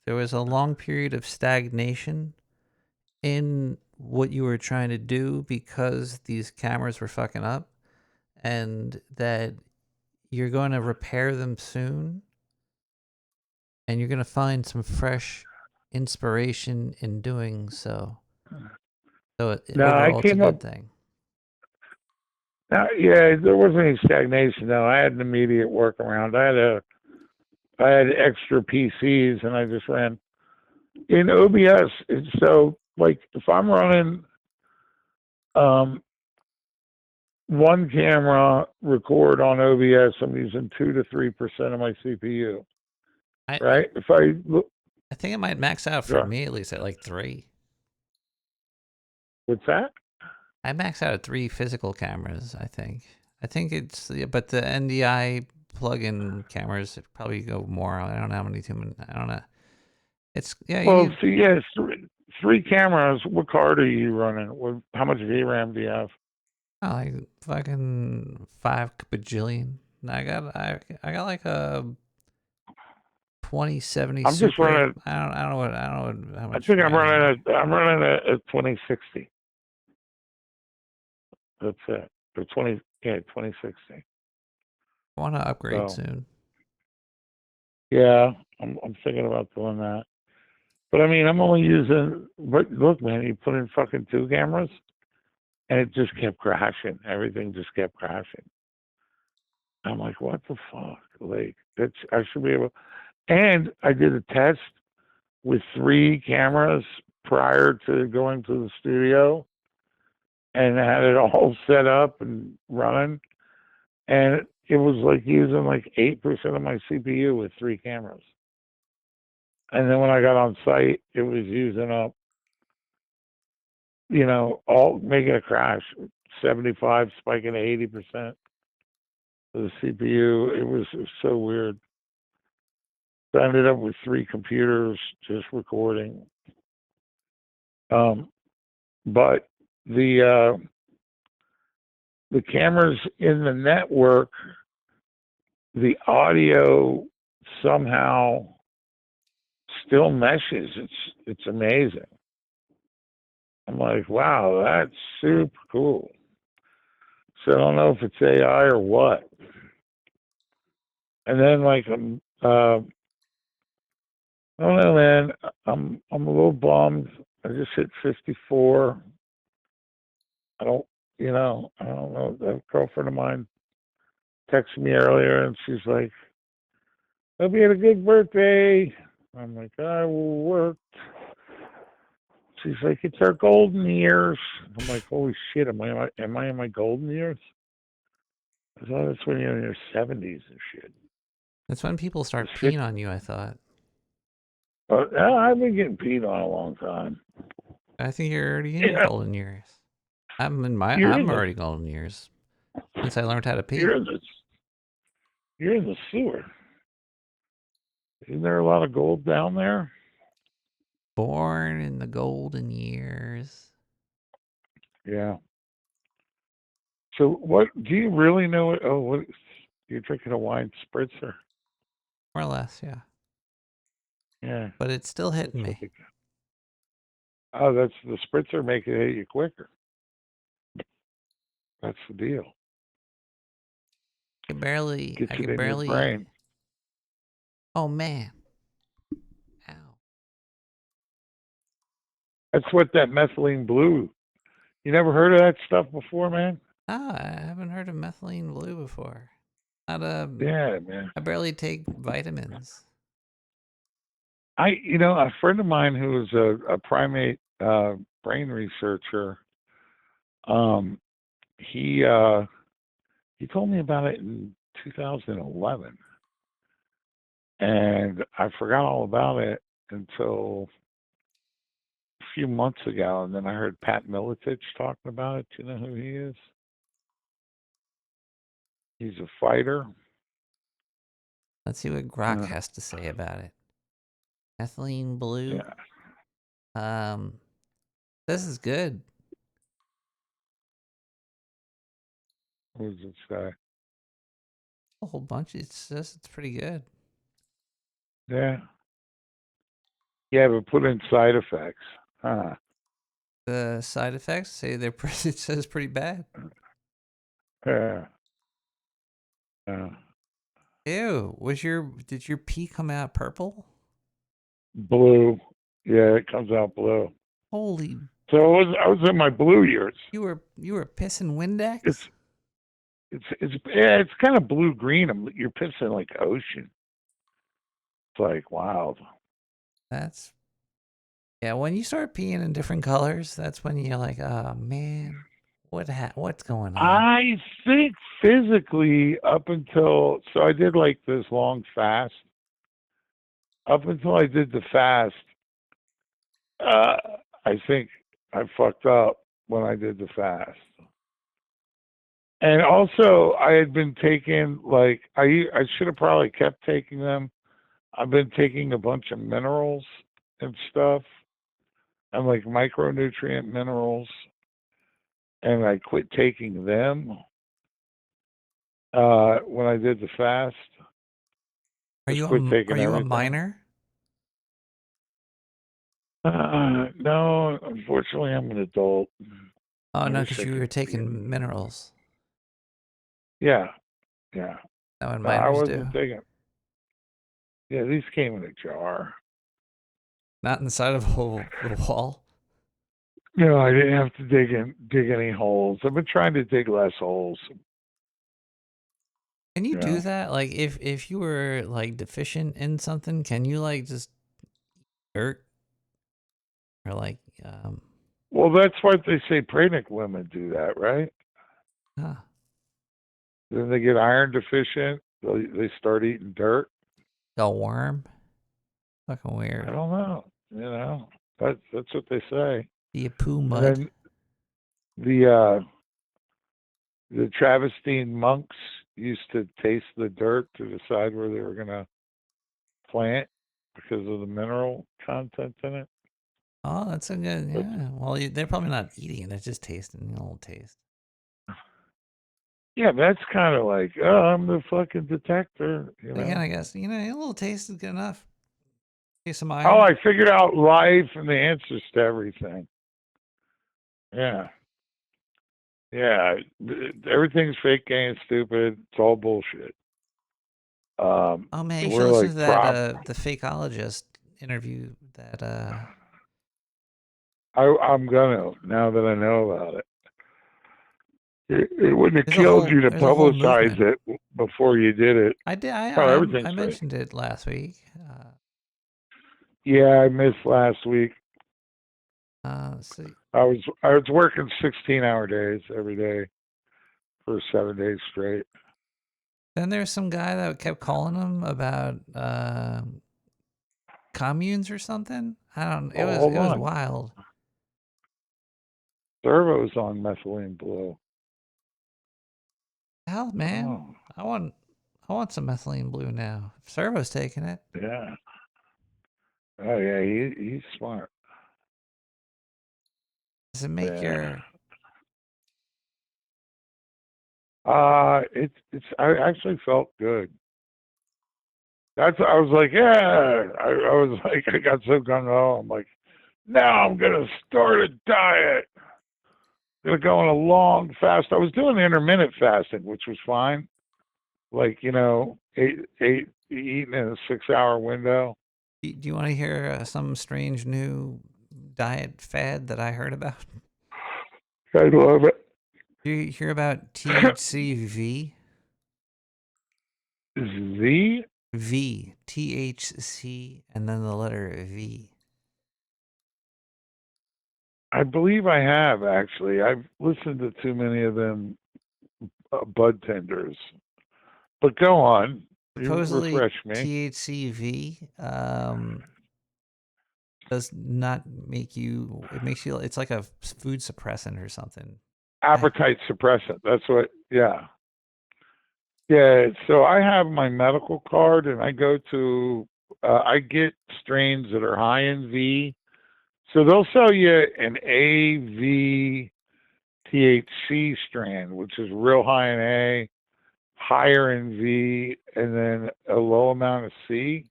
there was a long period of stagnation in what you were trying to do because these cameras were fucking up, and that you're going to repair them soon, and you're going to find some fresh inspiration in doing so. So overall, it's a good thing. Yeah, there wasn't any stagnation though. I had an immediate workaround. I had extra PCs, and I just ran in OBS. So, like, if I'm running one camera record on OBS, I'm using 2 to 3% of my CPU. Right? If I think it might max out for me at least at like 3. What's that? I max out at 3 physical cameras. I think it's, but the NDI plug-in cameras probably go more. I don't know how many I don't know. It's Well, it's 3 cameras. What card are you running? How much VRAM do you have? Oh, like fucking 5 bajillion. I got like a 2070 I'm Super. just running. I don't know how much. I think I'm running a 2060. That's it. The 2060. I want to upgrade soon. Yeah, I'm thinking about doing that. But I mean, I'm only using. But look, man, you put in fucking 2 cameras, and it just kept crashing. Everything just kept crashing. I'm like, what the fuck? Like, I should be able. And I did a test with 3 cameras prior to going to the studio, and I had it all set up and running, and it was like using like 8% of my CPU with 3 cameras. And then when I got on site, it was using up, all making a crash, 75 spiking to 80% of the CPU. It was so weird. So I ended up with 3 computers just recording. But the cameras in the network, the audio somehow still meshes. It's amazing. I'm like, wow, that's super cool. So I don't know if it's AI or what. And then like I don't know, man. I'm a little bummed. I just hit 54. I don't know. A girlfriend of mine texted me earlier, and she's like, "Hope you had a good birthday." I'm like, "I worked." She's like, "It's our golden years." I'm like, "Holy shit! Am I in my golden years?" I thought that's when you're in your 70s and shit. That's when people start peeing on you, I thought. I've been getting peed on a long time. I think you're already in your golden years. I'm already golden years since I learned how to pee. You're in the sewer. Isn't there a lot of gold down there? Born in the golden years. Yeah. So what do you really know? What you're drinking a wine spritzer? More or less, yeah. Yeah. But it's still hitting me. That's the spritzer make it hit you quicker. That's the deal. I can barely. Brain. Oh man. Ow. That's what that methylene blue. You never heard of that stuff before, man? Oh, I haven't heard of methylene blue before. Yeah, man. I barely take vitamins. A friend of mine who was a primate brain researcher. Um, he told me about it in 2011, and I forgot all about it until a few months ago, and then I heard Pat Miletich talking about it. Do you know who he is? He's a fighter. Let's see what Grok has to say about it. Ethylene blue. Yeah. This is good. What does it say? A whole bunch. It says it's pretty good. Yeah. Yeah, but put in side effects. Huh. The side effects say they're pretty, it says pretty bad. Yeah. Yeah. Ew. Did your pee come out purple? Blue. Yeah, it comes out blue. Holy. So I was in my blue years. You were pissing Windex? It's kind of blue green. You're pissing like ocean. It's like wild. That's when you start peeing in different colors, that's when you're like, oh man, what's going on? I think physically up until I did like this long fast. Up until I did the fast, I think I fucked up when I did the fast. And also, I had been taking I should have probably kept taking them. I've been taking a bunch of minerals and stuff, and like micronutrient minerals, and I quit taking them when I did the fast. Are you a minor? No, unfortunately, I'm an adult. Oh no, because you were taking minerals. Yeah, yeah. That what I minors wasn't do. taking. Yeah, these came in a jar. Not inside of the wall. No, I didn't have to dig any holes. I've been trying to dig less holes. Can you do that? Like if you were like deficient in something, can you like just dirt? Or like Well, that's why they say pregnant women do that, right? Huh. Then they get iron deficient. They start eating dirt. A worm? Fucking weird. I don't know. That's what they say. Do you poo mud? And then the Travestine monks used to taste the dirt to decide where they were going to plant because of the mineral content in it. Oh, that's a good. Yeah. Well, they're probably not eating it; they're just tasting a little taste. Yeah, that's kind of like, oh, I'm the fucking detector. Again, I guess a little taste is good enough. Taste some iron. Oh, I figured out life and the answers to everything. Yeah. Yeah. Everything's fake, gay, and stupid. It's all bullshit. Oh man, you should listen to that the fakeologist interview that I'm gonna, now that I know about it. It wouldn't have killed you to publicize it before you did it. I did. Everything's I fake. mentioned it last week. Yeah, I missed last week. Let's see. I was working 16-hour days every day for 7 days straight. Then there's some guy that kept calling him about communes or something. I don't. It was wild. Servo's on methylene blue. Hell, man, I want some methylene blue now. If Servo's taking it. Yeah. Oh yeah, he's smart. Does it make your? It's. I actually felt good. I was like, yeah. I was like, I got so gung ho. I'm like, now I'm gonna start a diet. I'm gonna go on a long fast. I was doing intermittent fasting, which was fine. Like eating in a 6-hour window. Do you want to hear some strange new diet fad that I heard about? I love it. Do you hear about THCV? Z? V. THC and then the letter V. I believe I have actually. I've listened to too many of them bud tenders. But go on. You Supposedly refresh me. THCV does not make you. It makes you. It's like a food suppressant or something. Appetite suppressant. That's what. Yeah. Yeah. So I have my medical card, and I go to. I get strains that are high in V. So they'll sell you an AV THC strand, which is real high in A, higher in V, and then a low amount of C.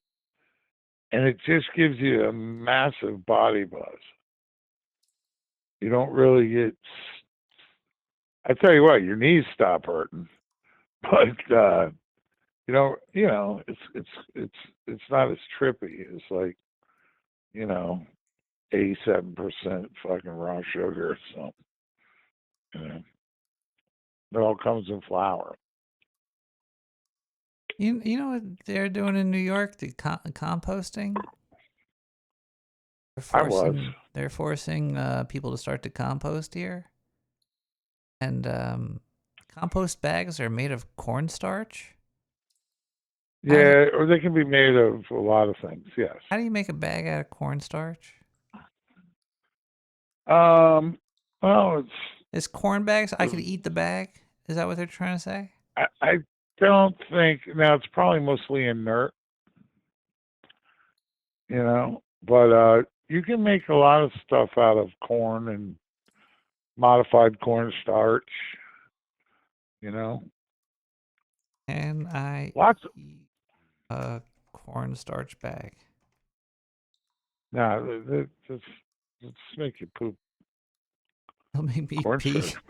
And it just gives you a massive body buzz. You don't really get. I tell you what, your knees stop hurting, but it's not as trippy. It's like 87% fucking raw sugar or something. It all comes in flour. You know what they're doing in New York? The composting. They're forcing people to start to compost here, and compost bags are made of cornstarch. Yeah, or they can be made of a lot of things. Yes. How do you make a bag out of cornstarch? Well, it's corn bags. I could eat the bag. Is that what they're trying to say? I don't think. Now it's probably mostly inert, but you can make a lot of stuff out of corn and modified cornstarch. And lots of a cornstarch bag. No, just make you poop. It'll make me cornstarch pee.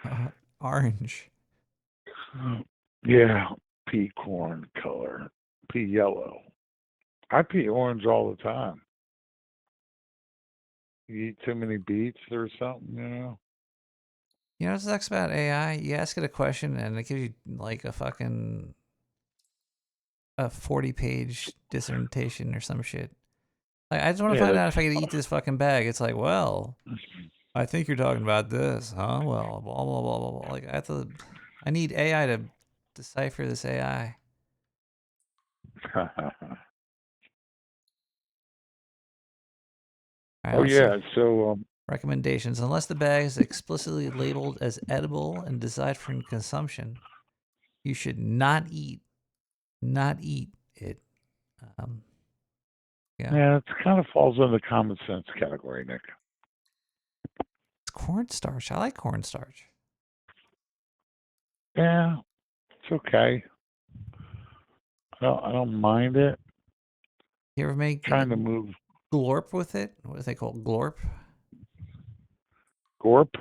Bag. Orange. Yeah, pea corn color, pea yellow. I pee orange all the time. You eat too many beets or something, You know what sucks about AI? You ask it a question and it gives you like a 40-page dissertation or some shit. Like, I just want to find out if I can eat this fucking bag. It's like, well, I think you're talking about this, huh? Well, blah blah blah blah blah. Like, I need AI to decipher this AI. Oh yeah, so recommendations. Unless the bag is explicitly labeled as edible and designed for consumption, you should not eat it. Yeah, it kind of falls in the common sense category, Nick. It's cornstarch. I like cornstarch. Yeah, it's okay. I don't mind it. You ever make trying to move glorp with it? What do they call glorp? Gorp?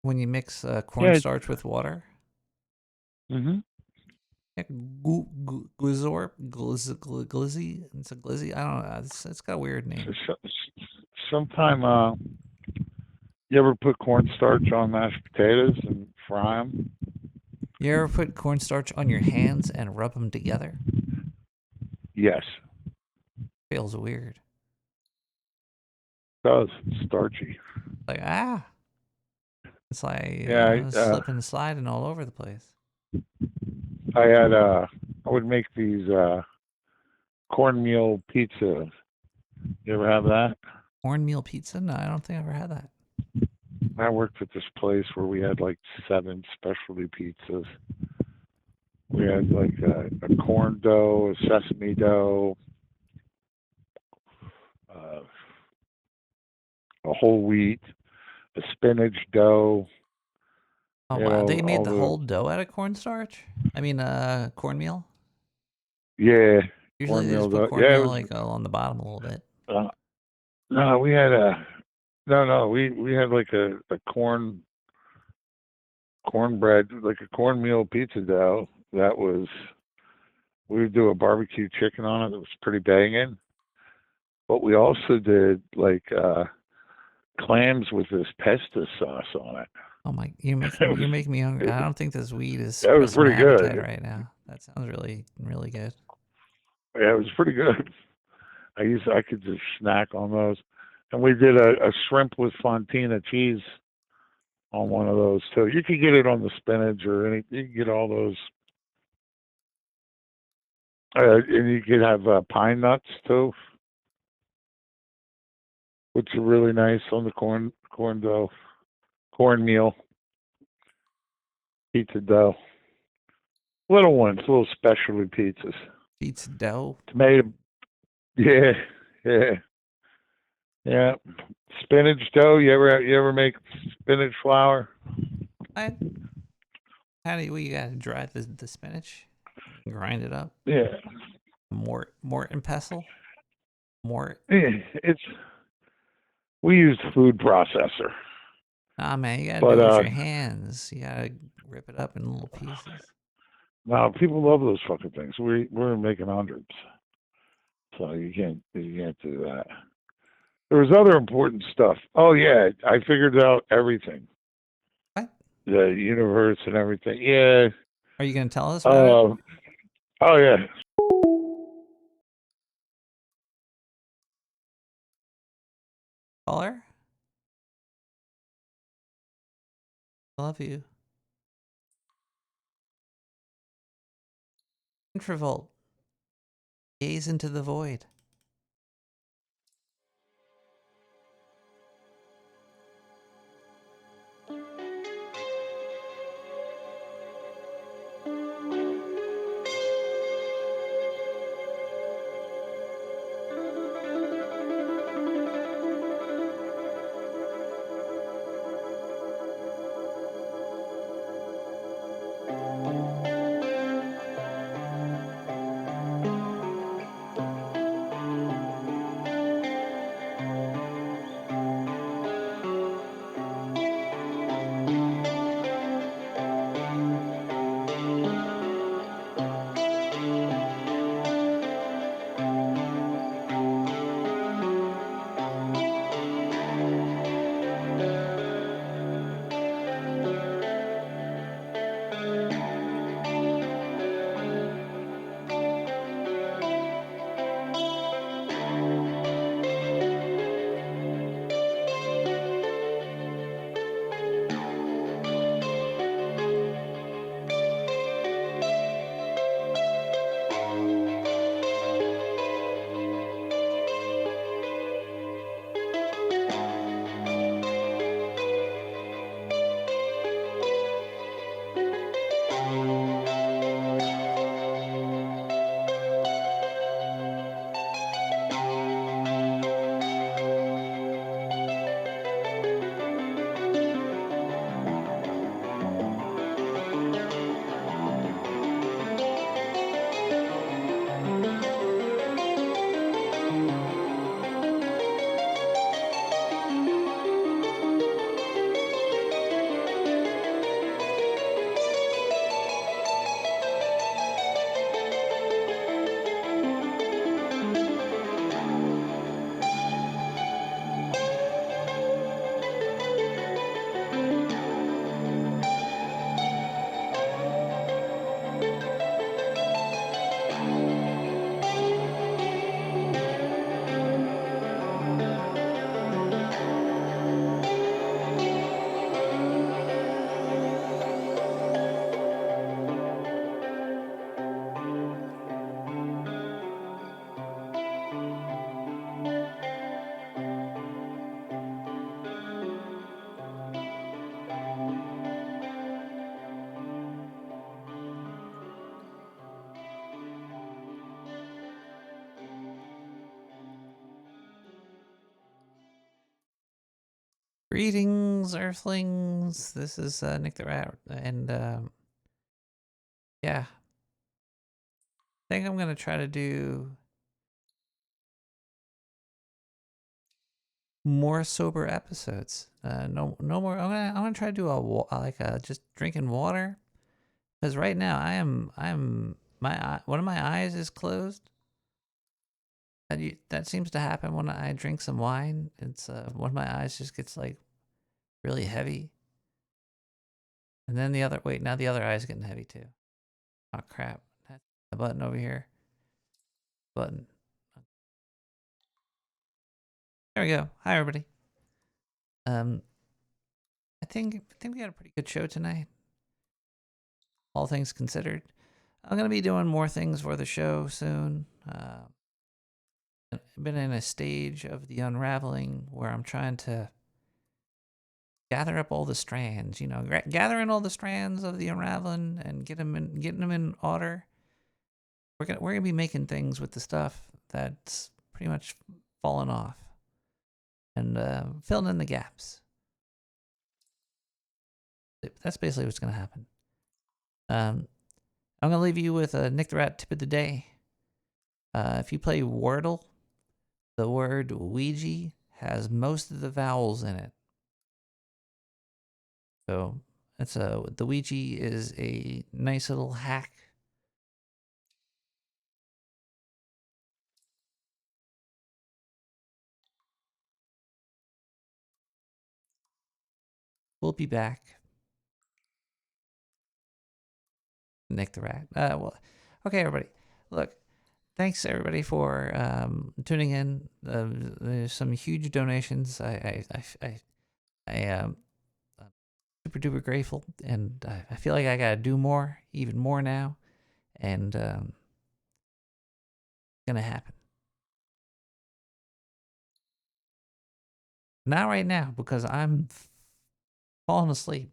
When you mix cornstarch with water? Mm-hmm. Yeah, glizorp? Glizzy? It's a glizzy? I don't know. It's got a weird name. Sometime, you ever put cornstarch on mashed potatoes and fry them? You ever put cornstarch on your hands and rub them together? Yes. Feels weird. It does. It's starchy. Like, it's like slipping and sliding all over the place. I would make these cornmeal pizza. You ever have that? Cornmeal pizza? No, I don't think I've ever had that. I worked at this place where we had like 7 specialty pizzas. We had like a corn dough, a sesame dough, a whole wheat, a spinach dough. Oh wow! They made the whole dough out of cornstarch. I mean, cornmeal. Yeah. Usually they just put cornmeal like on the bottom a little bit. No, we had we had like a cornbread, like a cornmeal pizza dough. That was, we would do a barbecue chicken on it. It was pretty banging. But we also did like clams with this pesto sauce on it. Oh my! You're making me hungry. I don't think this weed is. That was pretty good right now. That sounds really good. Yeah, it was pretty good. I could just snack on those. And we did a shrimp with fontina cheese on one of those too. You can get it on the spinach or any. You can get all those, and you could have pine nuts too, which are really nice on the corn dough, cornmeal, pizza dough. Little ones, little specialty pizzas. Pizza dough. Tomato. Yeah, yeah, yeah. Spinach dough. You ever make spinach flour? How do you gotta dry the spinach? Grind it up. Yeah. Mort and pestle. Mort. Yeah, we used food processor. Nah, man, you gotta do it with your hands. You gotta rip it up in little pieces. No, people love those fucking things. We're making hundreds, so you can't do that. There was other important stuff. Oh yeah, I figured out everything. What? The universe and everything. Yeah. Are you gonna tell us about it? Oh yeah. Caller? Love you. Introvolt. Gaze into the void. Greetings, Earthlings. This is Nick the Rat, and yeah, I think I'm gonna try to do more sober episodes. No more. I'm gonna try to do just drinking water, because right now one of my eyes is closed. That seems to happen when I drink some wine. It's one of my eyes just gets like really heavy. And then now the other eye's getting heavy too. Oh crap. That's the button over here. Button. There we go. Hi, everybody. I think we got a pretty good show tonight. All things considered, I'm gonna be doing more things for the show soon. I've been in a stage of the unraveling where I'm trying to gather up all the strands. You know, gathering all the strands of the unraveling and getting them in order. We're gonna be making things with the stuff that's pretty much fallen off and filling in the gaps. That's basically what's gonna happen. I'm gonna leave you with a Nick the Rat tip of the day. If you play Wordle, the word Ouija has most of the vowels in it. So the Ouija is a nice little hack. We'll be back. Nick the Rat. Well, okay, everybody. Look, thanks everybody for tuning in. There's some huge donations. I'm super duper grateful, and I feel like I gotta do more, even more now, and it's gonna happen. Not right now, because I'm falling asleep.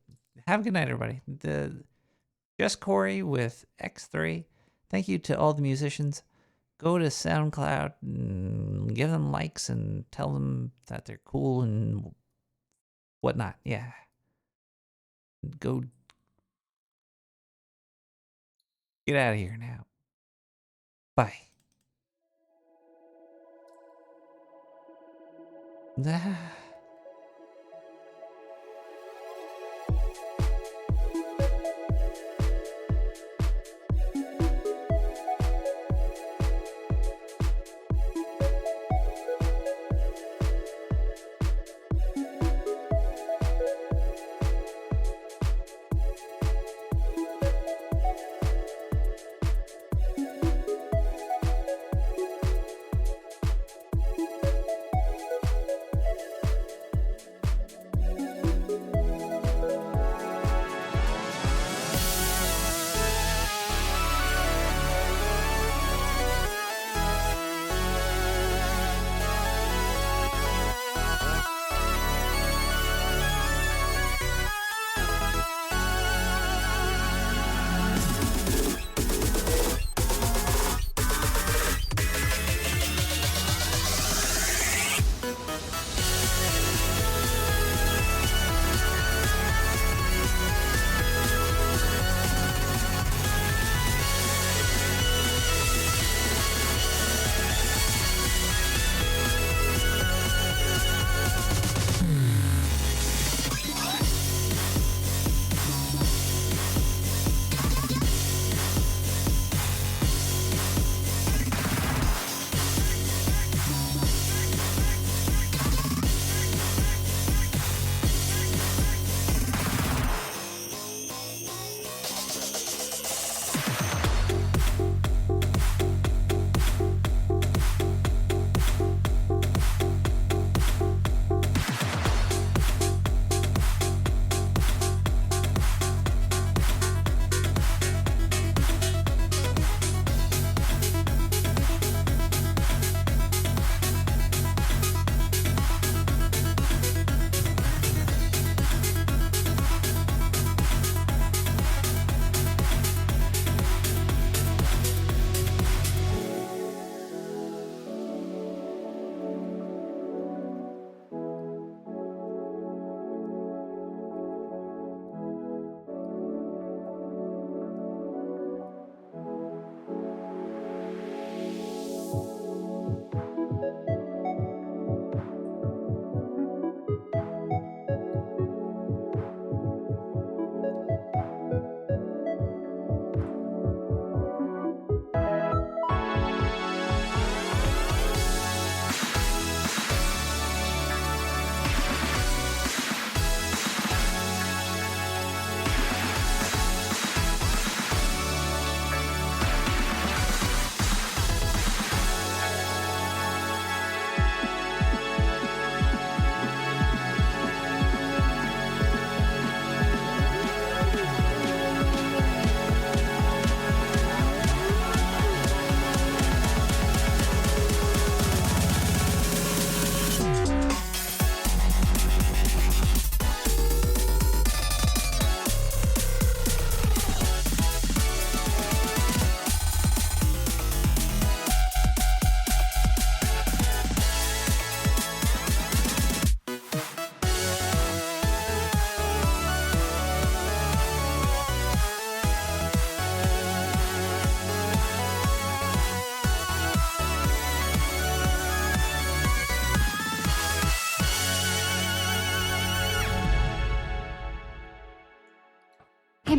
Have a good night, everybody. Just Corey with X3. Thank you to all the musicians. Go to SoundCloud and give them likes and tell them that they're cool and whatnot. Yeah. Go get out of here now. Bye.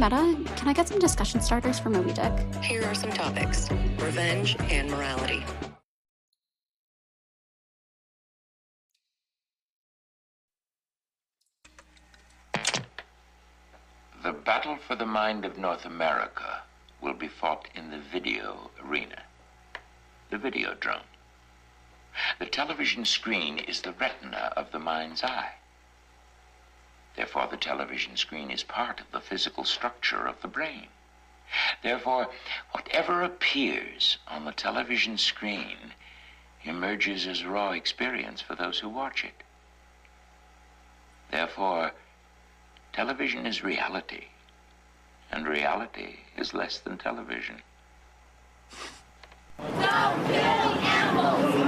meta. Can I get some discussion starters for Moby Dick? Here are some topics: revenge and morality. The battle for the mind of North America will be fought in the video arena, the Videodrome. The television screen is the retina of the mind's eye. Therefore, the television screen is part of the physical structure of the brain. Therefore, whatever appears on the television screen emerges as raw experience for those who watch it. Therefore, television is reality, and reality is less than television. Don't kill animals!